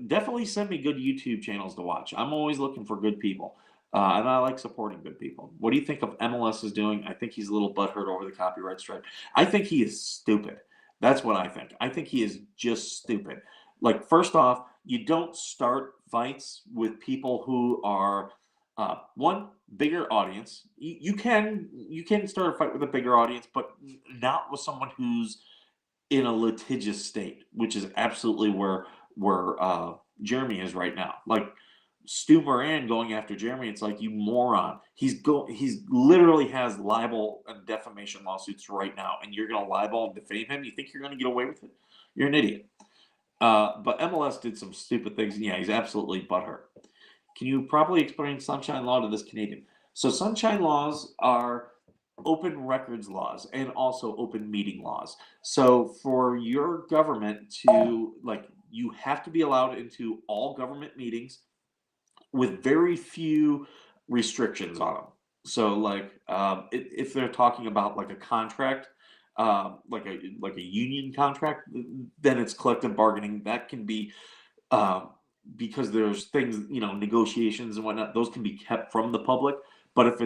Definitely send me good YouTube channels to watch. I'm always looking for good people, and I like supporting good people. What do you think of MLS is doing? I think he's a little butthurt over the copyright strike. I think he is stupid. That's what I think. I think he is just stupid. Like, first off, you don't start fights with people who are one bigger audience. You can start a fight with a bigger audience, but not with someone who's in a litigious state, which is absolutely where Jeremy is right now. Like Stu Moran going after Jeremy, it's like, you moron. He's literally has libel and defamation lawsuits right now, and you're gonna libel and defame him. You think you're gonna get away with it? You're an idiot. But MLS did some stupid things, and yeah, he's absolutely butthurt. Can you properly explain sunshine law to this Canadian? So sunshine laws are open records laws and also open meeting laws. So for your government to, like, you have to be allowed into all government meetings with very few restrictions on them. So like, if they're talking about like a contract, like a union contract, then it's collective bargaining. That can be, um, because there's things, negotiations and whatnot. Those can be kept from the public. But if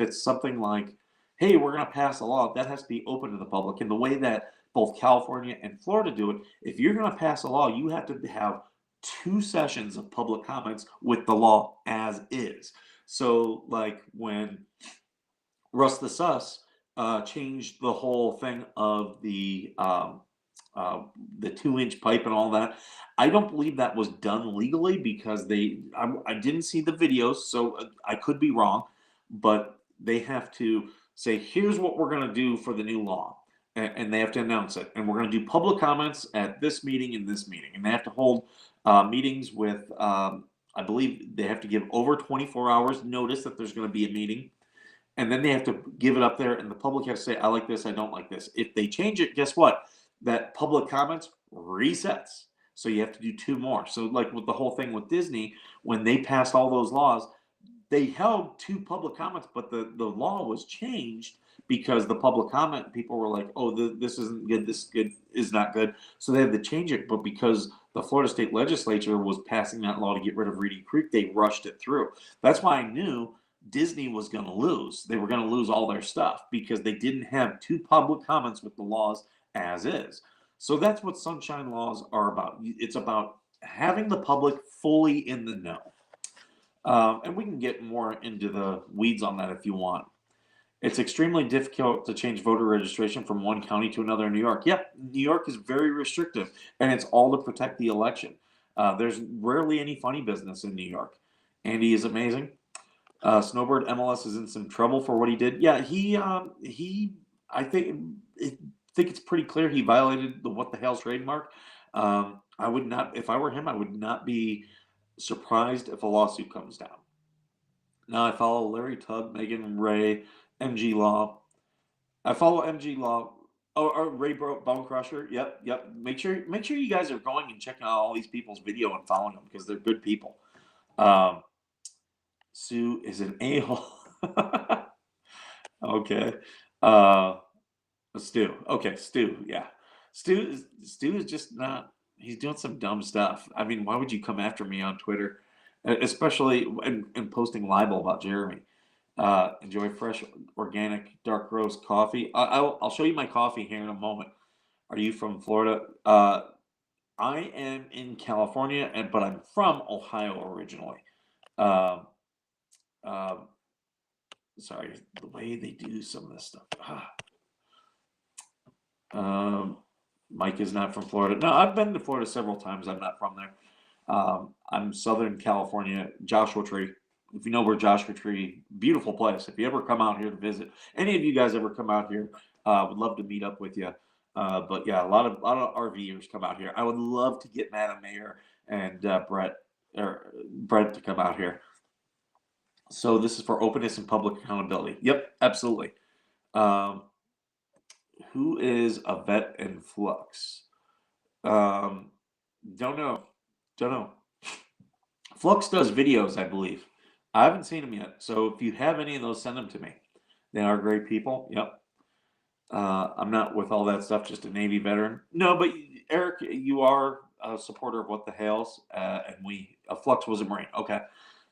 it's something like, hey, we're going to pass a law, that has to be open to the public. And the way that both California and Florida do it, if you're going to pass a law, you have to have 2 sessions of public comments with the law as is. So, like when Russ the Sus changed the whole thing of the 2-inch pipe and all that. I don't believe that was done legally because I didn't see the videos, so I could be wrong, but they have to say, here's what we're going to do for the new law. And they have to announce it. And we're going to do public comments at this meeting and this meeting. And they have to hold meetings with, I believe they have to give over 24 hours notice that there's going to be a meeting. And then they have to give it up there, and the public has to say, I like this, I don't like this. If they change it, guess what? That public comments resets. So you have to do 2 more. So, like with the whole thing with Disney, when they passed all those laws, they held 2 public comments, but the law was changed because the public comment people were like, oh, this isn't good, this good is not good. So they had to change it. But because the Florida state legislature was passing that law to get rid of Reedy Creek, they rushed it through. That's why I knew Disney was going to lose. They were going to lose all their stuff because they didn't have 2 public comments with the laws as is. So that's what sunshine laws are about. It's about having the public fully in the know. And we can get more into the weeds on that if you want. It's extremely difficult to change voter registration from one county to another in New York. Yep, New York is very restrictive, and it's all to protect the election. There's rarely any funny business in New York. Andy is amazing. Snowbird MLS is in some trouble for what he did. Yeah, I think it's pretty clear he violated the what the hell trademark. I would not, if I were him, I would not be surprised if a lawsuit comes down. Now I follow Larry Tug, Megan Ray, MG Law. I follow MG Law. Oh, or Ray Bone Crusher. Yep. Make sure you guys are going and checking out all these people's video and following them because they're good people. Sue is an a-hole. Okay. Stu. Okay, Stu. Yeah. Stu is just not. He's doing some dumb stuff. I mean, why would you come after me on Twitter, especially and posting libel about Jeremy? Enjoy fresh, organic, dark roast coffee. I'll show you my coffee here in a moment. Are you from Florida? I am in California, but I'm from Ohio originally. Sorry, the way they do some of this stuff. Mike is not from Florida. No, I've been to Florida several times. I'm not from there. I'm Southern California, Joshua Tree. If you know where Joshua Tree, beautiful place. If you ever come out here to visit, any of you guys ever come out here, would love to meet up with you. But yeah, a lot of RVers come out here. I would love to get Madam Mayor and Brett to come out here. So this is for openness and public accountability. Yep, absolutely. Who is a vet in flux? Um, don't know. Don't know. Flux does videos, I believe. I haven't seen them yet. So if you have any of those, send them to me. They are great people. Yep. I'm not with all that stuff, just a Navy veteran. No, but Eric, you are a supporter of What the Hales, and Flux was a Marine. Okay.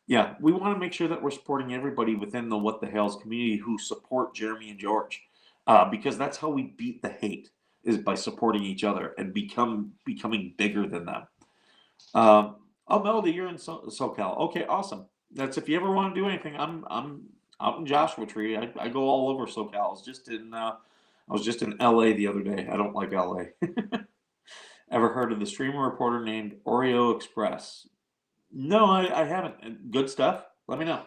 Yeah, we want to make sure that we're supporting everybody within the What the Hales community who support Jeremy and George, because that's how we beat the hate is by supporting each other and becoming bigger than them. Oh, Melody, you're in SoCal. Okay, awesome. That's if you ever want to do anything. I'm out in Joshua Tree. I go all over SoCal. I was just in LA the other day. I don't like LA. Ever heard of the streamer reporter named Oreo Express? No, I haven't. Good stuff. Let me know.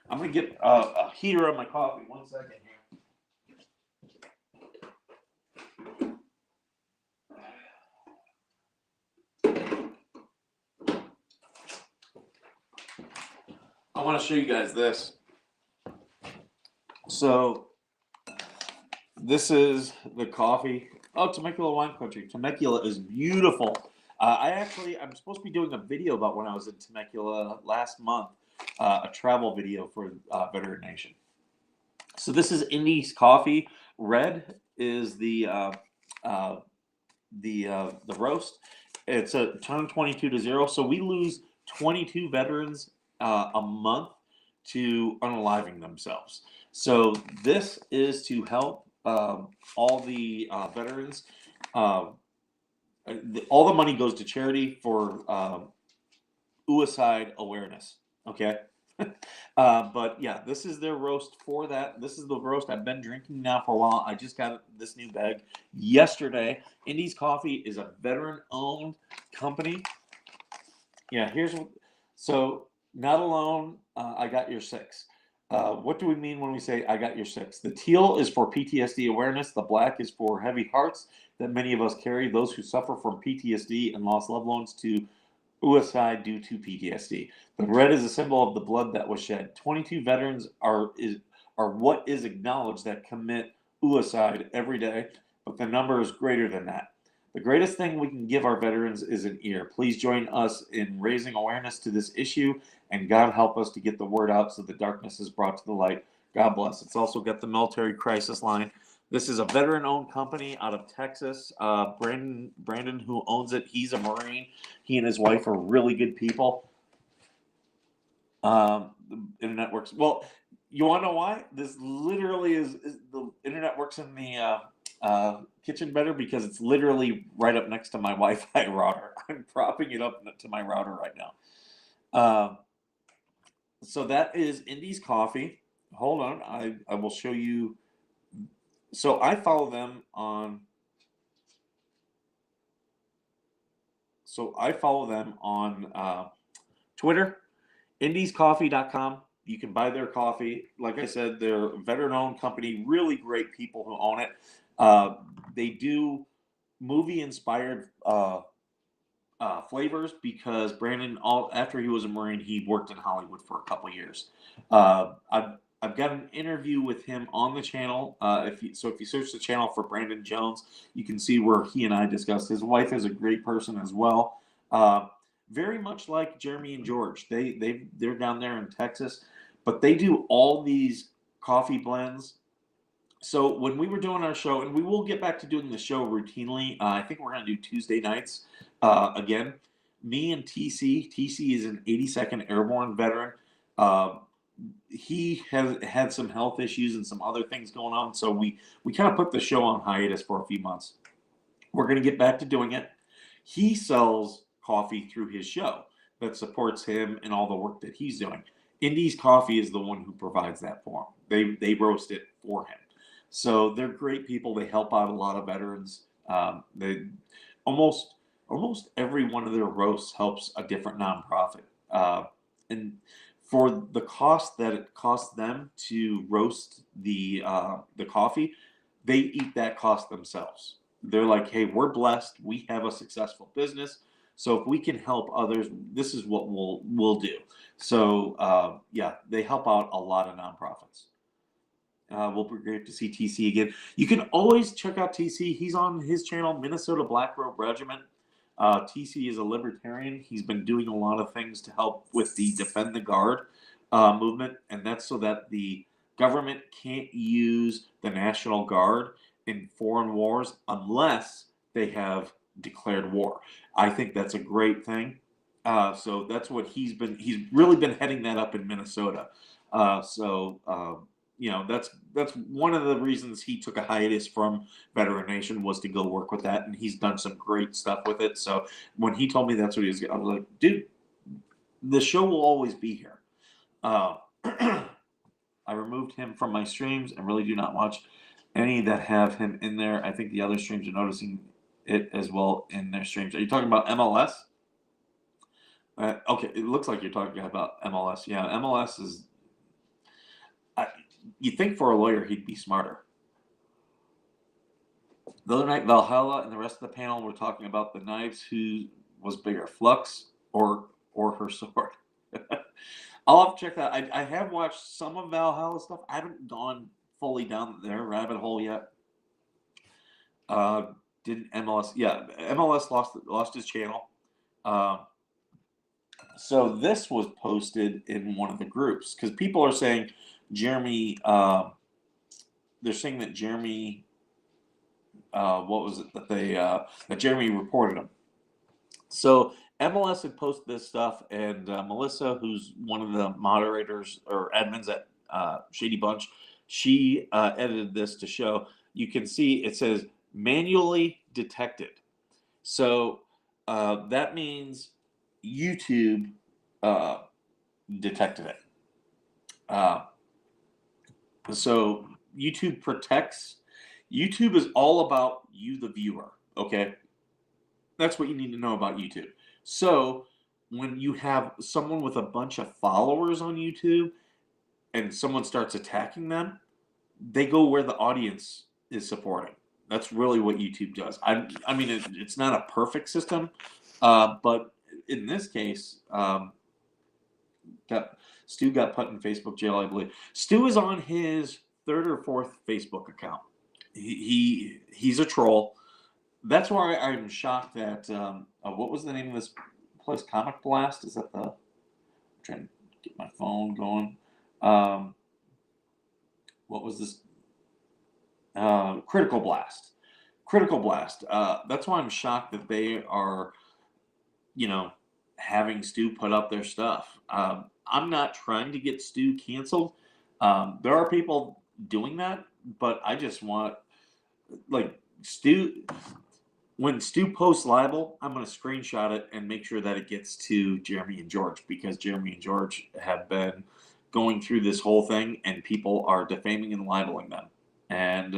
I'm gonna get a heater on my coffee. 1 second here. I want to show you guys this. So this is the coffee. Oh, Temecula Wine Country. Temecula is beautiful. I'm supposed to be doing a video about when I was in Temecula last month, a travel video for Veteran Nation. So this is Indies Coffee. Red is the roast. It's a turn 22 to 0. So we lose 22 veterans a month to unaliving themselves. So this is to help all the veterans. All the money goes to charity for suicide awareness. Okay. But yeah, this is their roast for that. This is the roast I've been drinking now for a while. I just got this new bag yesterday. Indies Coffee is a veteran-owned company. Yeah, so not alone. I got your six. What do we mean when we say I got your six? The teal is for PTSD awareness. The black is for heavy hearts that many of us carry. Those who suffer from PTSD and lost loved ones to suicide due to PTSD. The red is a symbol of the blood that was shed. 22 veterans are what is acknowledged that commit suicide every day, but the number is greater than that. The greatest thing we can give our veterans is an ear. Please join us in raising awareness to this issue, and God help us to get the word out so the darkness is brought to the light. God bless. It's also got the military crisis line. This is a veteran-owned company out of Texas. Brandon, who owns it, he's a Marine. He and his wife are really good people. The internet works well. You want to know why? This literally is the internet works in the kitchen better because it's literally right up next to my Wi-Fi router. I'm propping it up to my router right now. So that is Indies Coffee. Hold on, I will show you. So I follow them on. Twitter, indiescoffee.com. You can buy their coffee. Like I said, they're a veteran-owned company. Really great people who own it. They do movie-inspired flavors because Brandon, after he was a Marine, he worked in Hollywood for a couple years. I've got an interview with him on the channel. If you search the channel for Brandon Jones, you can see where he and I discussed. His wife is a great person as well. Very much like Jeremy and George. They're down there in Texas, but they do all these coffee blends. So when we were doing our show, and we will get back to doing the show routinely, I think we're going to do Tuesday nights again. Me and TC is an 82nd Airborne veteran. He has had some health issues and some other things going on, so we kind of put the show on hiatus for a few months. We're going to get back to doing it. He sells coffee through his show that supports him and all the work that he's doing. Indies Coffee is the one who provides that for him. They roast it for him. So they're great people. They help out a lot of veterans. They almost every one of their roasts helps a different nonprofit. And for the cost that it costs them to roast the coffee, they eat that cost themselves. They're like, hey, we're blessed. We have a successful business. So if we can help others, this is what we'll do. So yeah, they help out a lot of nonprofits. Will be great to see TC again. You can always check out TC. He's on his channel, Minnesota Black Robe Regiment. TC is a libertarian. He's been doing a lot of things to help with the Defend the Guard movement, and that's so that the government can't use the National Guard in foreign wars unless they have declared war. I think that's a great thing. So that's what he's really been heading that up in Minnesota. That's one of the reasons he took a hiatus from Veteran Nation was to go work with that, and he's done some great stuff with it. So when he told me that's what he was, I was like, dude, the show will always be here. I removed him from my streams and really do not watch any that have him in there. I think the other streams are noticing it as well in their streams. Are you talking about MLS? Okay, it looks like you're talking about MLS. Yeah, MLS is. You'd think for a lawyer he'd be smarter. The other night, Valhalla and the rest of the panel were talking about the knives. Who was bigger, Flux or her sword? I'll have to check that. I have watched some of Valhalla stuff. I haven't gone fully down their rabbit hole yet. Didn't MLS? Yeah, MLS lost his channel. So this was posted in one of the groups because people are saying Jeremy. They're saying that Jeremy. What was it that Jeremy reported him? So MLS had posted this stuff, and Melissa, who's one of the moderators or admins at Shady Bunch, she edited this to show. You can see it says manually detected. So that means YouTube detected it. So YouTube protects. YouTube is all about you, the viewer. Okay, that's what you need to know about YouTube. So when you have someone with a bunch of followers on YouTube and someone starts attacking them, they go where the audience is supporting. That's really what YouTube does. I mean, it's not a perfect system, but in this case, Stu got put in Facebook jail, I believe. Stu is on his third or fourth Facebook account. He's a troll. That's why I'm shocked that what was the name of this place? Comic Blast? Is that the? I'm trying to get my phone going. What was this? Critical Blast. Critical Blast. That's why I'm shocked that they are, having Stu put up their stuff. I'm not trying to get Stu canceled. There are people doing that, but I just want, Stu. When Stu posts libel, I'm going to screenshot it and make sure that it gets to Jeremy and George, because Jeremy and George have been going through this whole thing and people are defaming and libeling them. And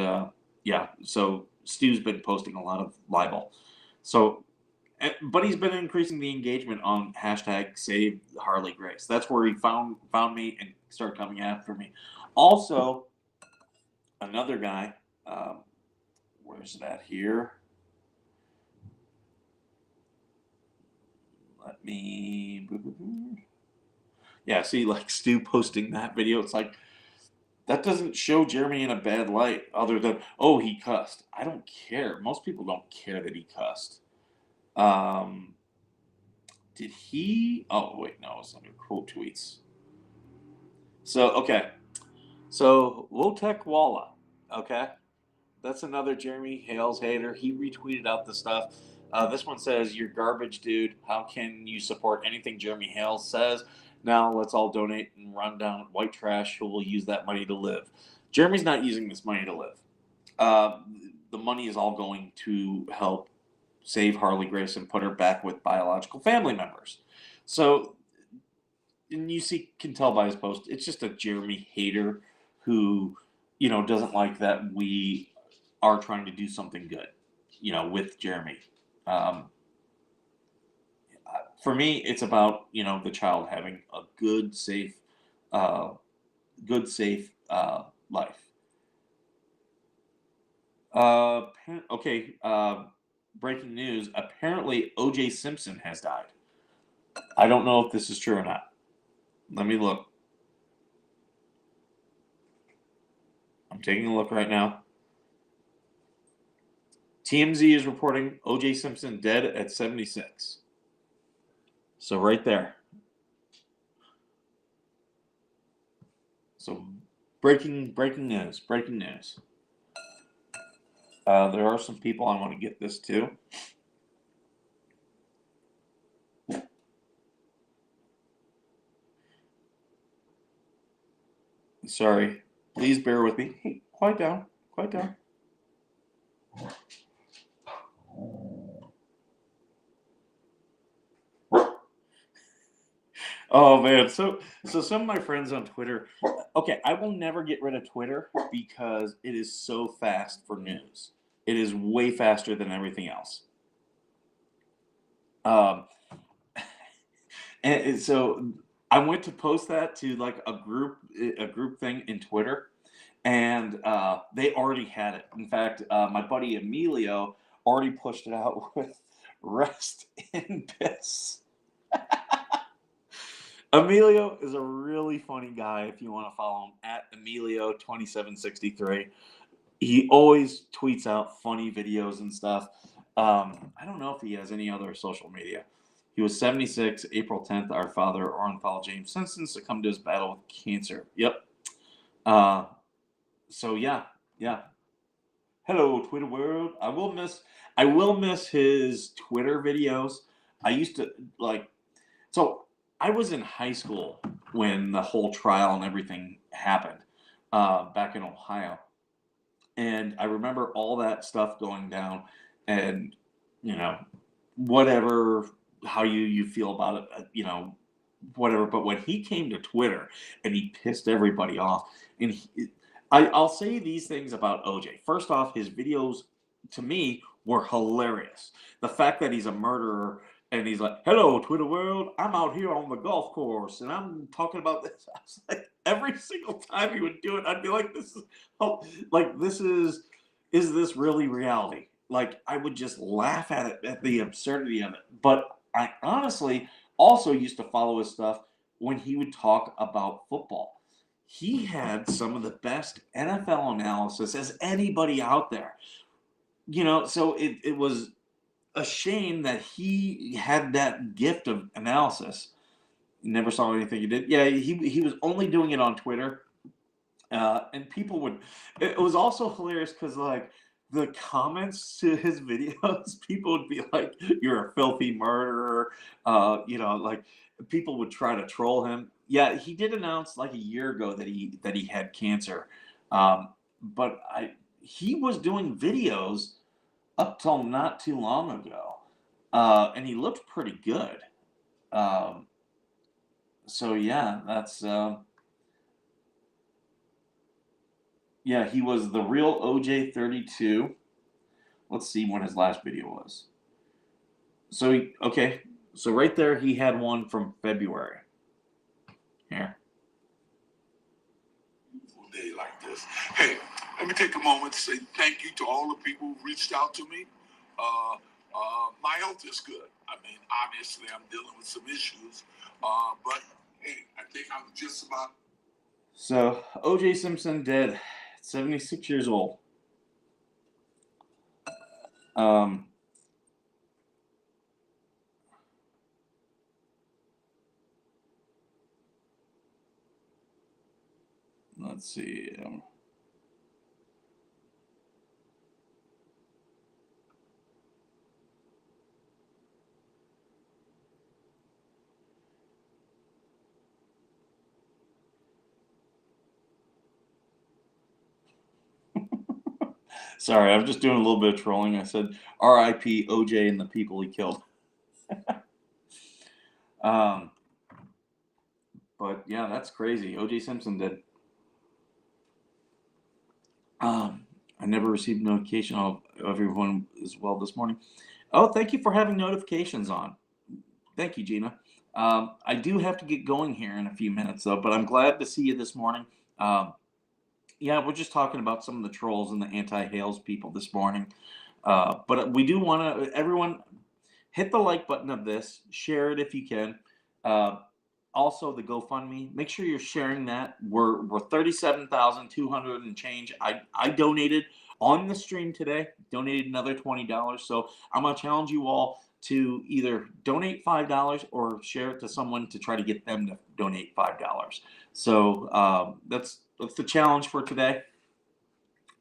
so Stu's been posting a lot of libel. So, but he's been increasing the engagement on hashtag Save Harley Grace. That's where he found me and started coming after me. Also, another guy, where's that here? Let me. Yeah, see, like Stu posting that video, it's like, that doesn't show Jeremy in a bad light, other than, oh, he cussed. I don't care. Most people don't care that he cussed. Did he? Oh, wait, no, it's under quote tweets. So, okay. So, Wotek Walla, okay? That's another Jeremy Hales hater. He retweeted out the stuff. This one says, "You're garbage, dude. How can you support anything Jeremy Hales says? Now let's all donate and run down white trash who will use that money to live." Jeremy's not using this money to live. The money is all going to help save Harley Grace and put her back with biological family members. So, and you can tell by his post, it's just a Jeremy hater who, doesn't like that we are trying to do something good, with Jeremy. For me, it's about, the child having a good, safe life. Breaking news. Apparently, O.J. Simpson has died. I don't know if this is true or not. Let me look. I'm taking a look right now. TMZ is reporting O.J. Simpson dead at 76. So right there. So breaking news. Breaking news. There are some people I want to get this to. Sorry. Please bear with me. Hey, quiet down. Quiet down. Oh man, so some of my friends on Twitter. Okay, I will never get rid of Twitter because it is so fast for news. It is way faster than everything else. Um, and so I went to post that to like a group thing in Twitter, and they already had it. In fact, my buddy Emilio already pushed it out with rest in piss. Emilio is a really funny guy if you want to follow him at Emilio2763. He always tweets out funny videos and stuff. I don't know if he has any other social media. He was 76, April 10th. Our father, Orenthal James Simpson, succumbed to his battle with cancer. Yep. So yeah. Hello, Twitter world. I will miss his Twitter videos. I used to like so I was in high school when the whole trial and everything happened back in Ohio. And I remember all that stuff going down and, you know, whatever, how you feel about it, whatever. But when he came to Twitter and he pissed everybody off, and I'll say these things about OJ. First off, his videos to me were hilarious. The fact that he's a murderer and he's like, "Hello, Twitter world. I'm out here on the golf course and I'm talking about this." I was like, every single time he would do it, I'd be like, "This is like is this really reality?" Like I would just laugh at it at the absurdity of it. But I honestly also used to follow his stuff when he would talk about football. He had some of the best NFL analysis as anybody out there. So it was a shame that he had that gift of analysis. Never saw anything he did. Yeah, he was only doing it on Twitter, and people would. It was also hilarious because like the comments to his videos, people would be like, "You're a filthy murderer," like people would try to troll him. Yeah, he did announce like a year ago that he had cancer, but he was doing videos up till not too long ago, and he looked pretty good. Um, so yeah, that's yeah. He was the real OJ32. Let's see when his last video was. Okay, so right there he had one from February. Here. Day like this. Hey, let me take a moment to say thank you to all the people who reached out to me. My health is good. I mean, obviously, I'm dealing with some issues, but hey, I think I'm just about. So, O.J. Simpson dead, 76 years old. Let's see. Sorry, I'm just doing a little bit of trolling. I said R.I.P. OJ and the people he killed. But yeah, that's crazy. OJ Simpson did. I never received notification of everyone as well this morning. Oh, thank you for having notifications on. Thank you, Gina. I do have to get going here in a few minutes, though, but I'm glad to see you this morning. Yeah, we're just talking about some of the trolls and the anti-Hales people this morning. But we do want to, everyone, hit the like button of this, share it if you can. also the GoFundMe. Make sure you're sharing that. We're 37,200 and change. I donated on the stream today. Donated another $20. So I'm gonna challenge you all to either donate $5 or share it to someone to try to get them to donate $5. So that's the challenge for today.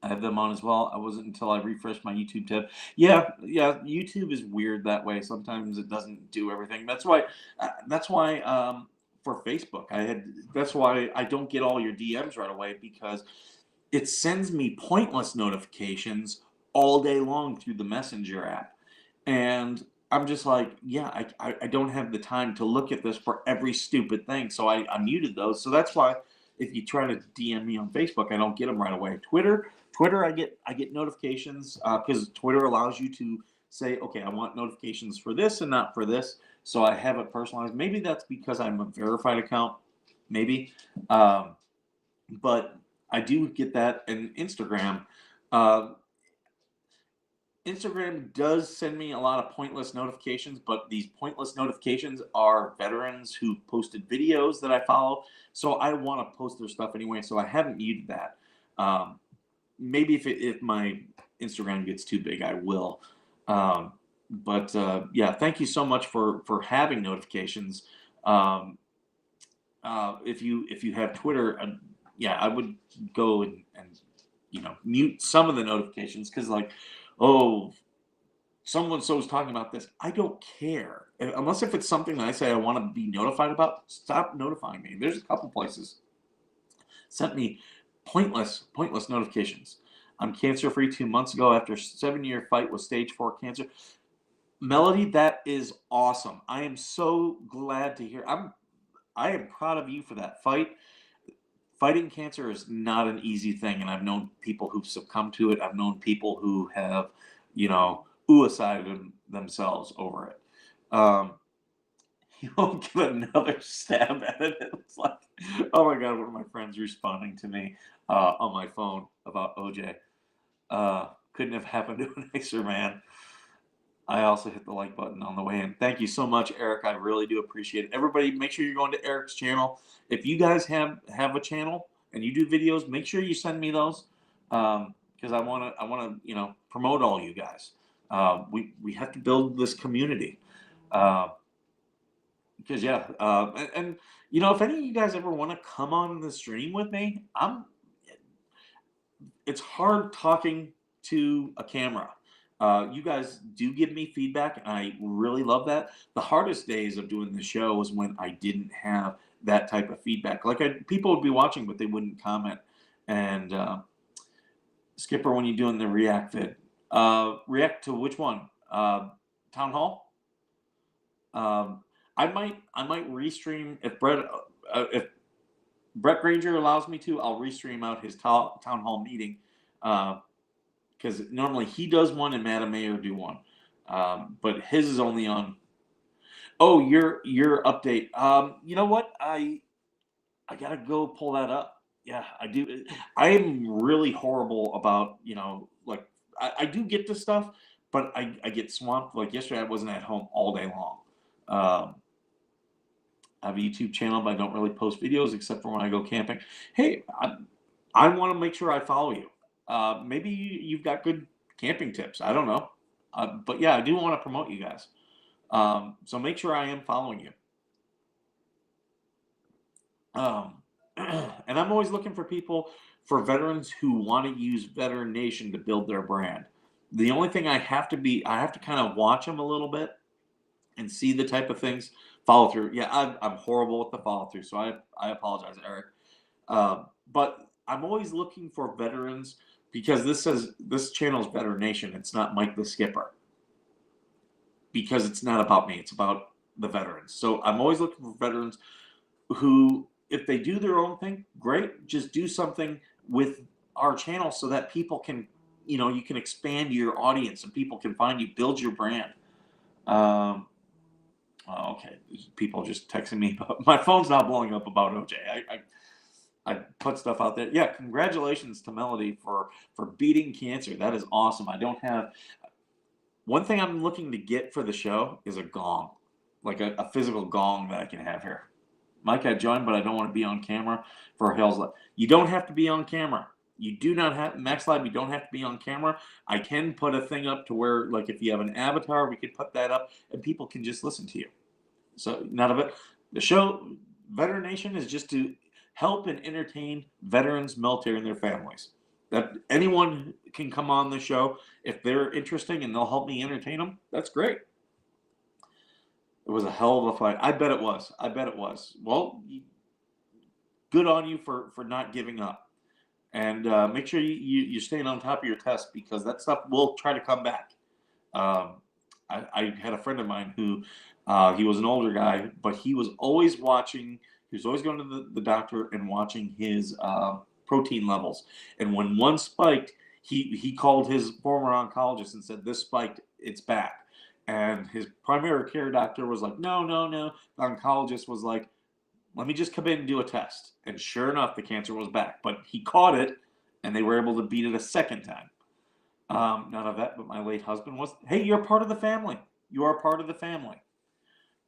I have them on as well. I wasn't until I refreshed my YouTube tab. Yeah, yeah. YouTube is weird that way. Sometimes it doesn't do everything. That's why for Facebook, I had. That's why I don't get all your DMs right away because it sends me pointless notifications all day long through the Messenger app, and I'm just like, yeah, I don't have the time to look at this for every stupid thing. So I muted those. So that's why if you try to DM me on Facebook, I don't get them right away. Twitter, I get notifications because Twitter allows you to say, okay, I want notifications for this and not for this. So I have it personalized. Maybe that's because I'm a verified account. Maybe, um, but I do get that. And Instagram, uh, Instagram does send me a lot of pointless notifications, but these pointless notifications are veterans who posted videos that I follow. So I want to post their stuff anyway. So I haven't muted that. Um, Maybe if my Instagram gets too big, I will. Um, but yeah, thank you so much for having notifications. Um, if you have Twitter, yeah, I would go and mute some of the notifications because like, oh, someone so is talking about this. I don't care unless if it's something that I say I want to be notified about. Stop notifying me. There's a couple places sent me pointless notifications. I'm cancer free 2 months ago after a 7-year fight with stage 4 cancer. Melody, that is awesome. I am so glad to hear. I am proud of you for that fight. Fighting cancer is not an easy thing, and I've known people who've succumbed to it. I've known people who have, suicided themselves over it. Um, he won't give another stab at it. It's like, oh my god, one of my friends responding to me on my phone about OJ. Couldn't have happened to a nicer man. I also hit the like button on the way in. Thank you so much, Eric. I really do appreciate it. Everybody, make sure you're going to Eric's channel. If you guys have a channel and you do videos, make sure you send me those because I want to promote all you guys. We have to build this community. Because yeah, and if any of you guys ever want to come on the stream with me, it's hard talking to a camera. You guys do give me feedback, and I really love that. The hardest days of doing the show was when I didn't have that type of feedback. Like people would be watching, but they wouldn't comment. And Skipper, when you're doing the react vid, react to which one? Town Hall. I might restream if Brett Granger allows me to. I'll restream out his town hall meeting because normally he does one and Madam Mayor do one, but his is only on. Oh, your update. You know what? I gotta go pull that up. Yeah, I do. I am really horrible about like I do get this stuff, but I get swamped. Like yesterday, I wasn't at home all day long. Um, I have a YouTube channel, but I don't really post videos except for when I go camping. Hey, I want to make sure I follow you. Maybe you've got good camping tips. I don't know. But yeah, I do want to promote you guys. So make sure I am following you. And I'm always looking for veterans who want to use Veteran Nation to build their brand. The only thing I have to kind of watch them a little bit and see the type of things follow through. Yeah, I'm horrible with the follow through, so I apologize, Eric. But I'm always looking for veterans because this channel is Veteran Nation. It's not Mike the Skipper because it's not about me. It's about the veterans. So I'm always looking for veterans who, if they do their own thing, great. Just do something with our channel so that people can, you can expand your audience and people can find you, build your brand. Okay, people just texting me. My phone's not blowing up about OJ. I put stuff out there. Yeah, congratulations to Melody for beating cancer. That is awesome. I don't have one thing I'm looking to get for the show is a gong, like a physical gong that I can have here. Mike, I joined, but I don't want to be on camera for Hell's Life. You don't have to be on camera. You do not have Max Live. You don't have to be on camera. I can put a thing up to where, like, if you have an avatar, we could put that up, and people can just listen to you. So none of it. The show, Veteran Nation, is just to help and entertain veterans, military, and their families. That anyone can come on the show if they're interesting and they'll help me entertain them. That's great. It was a hell of a fight. I bet it was. I bet it was. Well, good on you for not giving up, and make sure you're staying on top of your test, because that stuff will try to come back. I had a friend of mine who he was an older guy, but he was always watching. He was always going to the doctor and watching his protein levels. And when one spiked, he called his former oncologist and said, "This spiked. It's back." And his primary care doctor was like, "No, no, no." The oncologist was like, "Let me just come in and do a test." And sure enough, the cancer was back. But he caught it, and they were able to beat it a second time. None of that, but my late husband was, "Hey, you're part of the family. You are part of the family."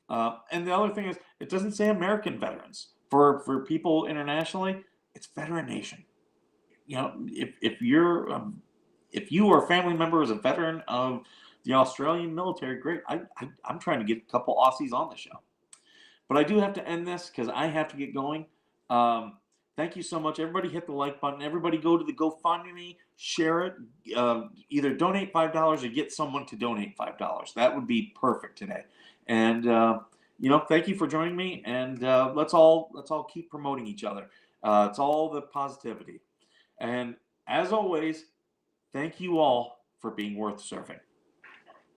And the other thing is, it doesn't say American veterans. For people internationally, it's Veteran Nation. You know, if you or a family member is a veteran of the Australian military, great. I'm trying to get a couple Aussies on the show. But I do have to end this because I have to get going. Thank you so much. Everybody hit the like button. Everybody go to the GoFundMe, share it. Either donate $5 or get someone to donate $5. That would be perfect today. And thank you for joining me. And let's all keep promoting each other. It's all the positivity. And as always, thank you all for being worth serving.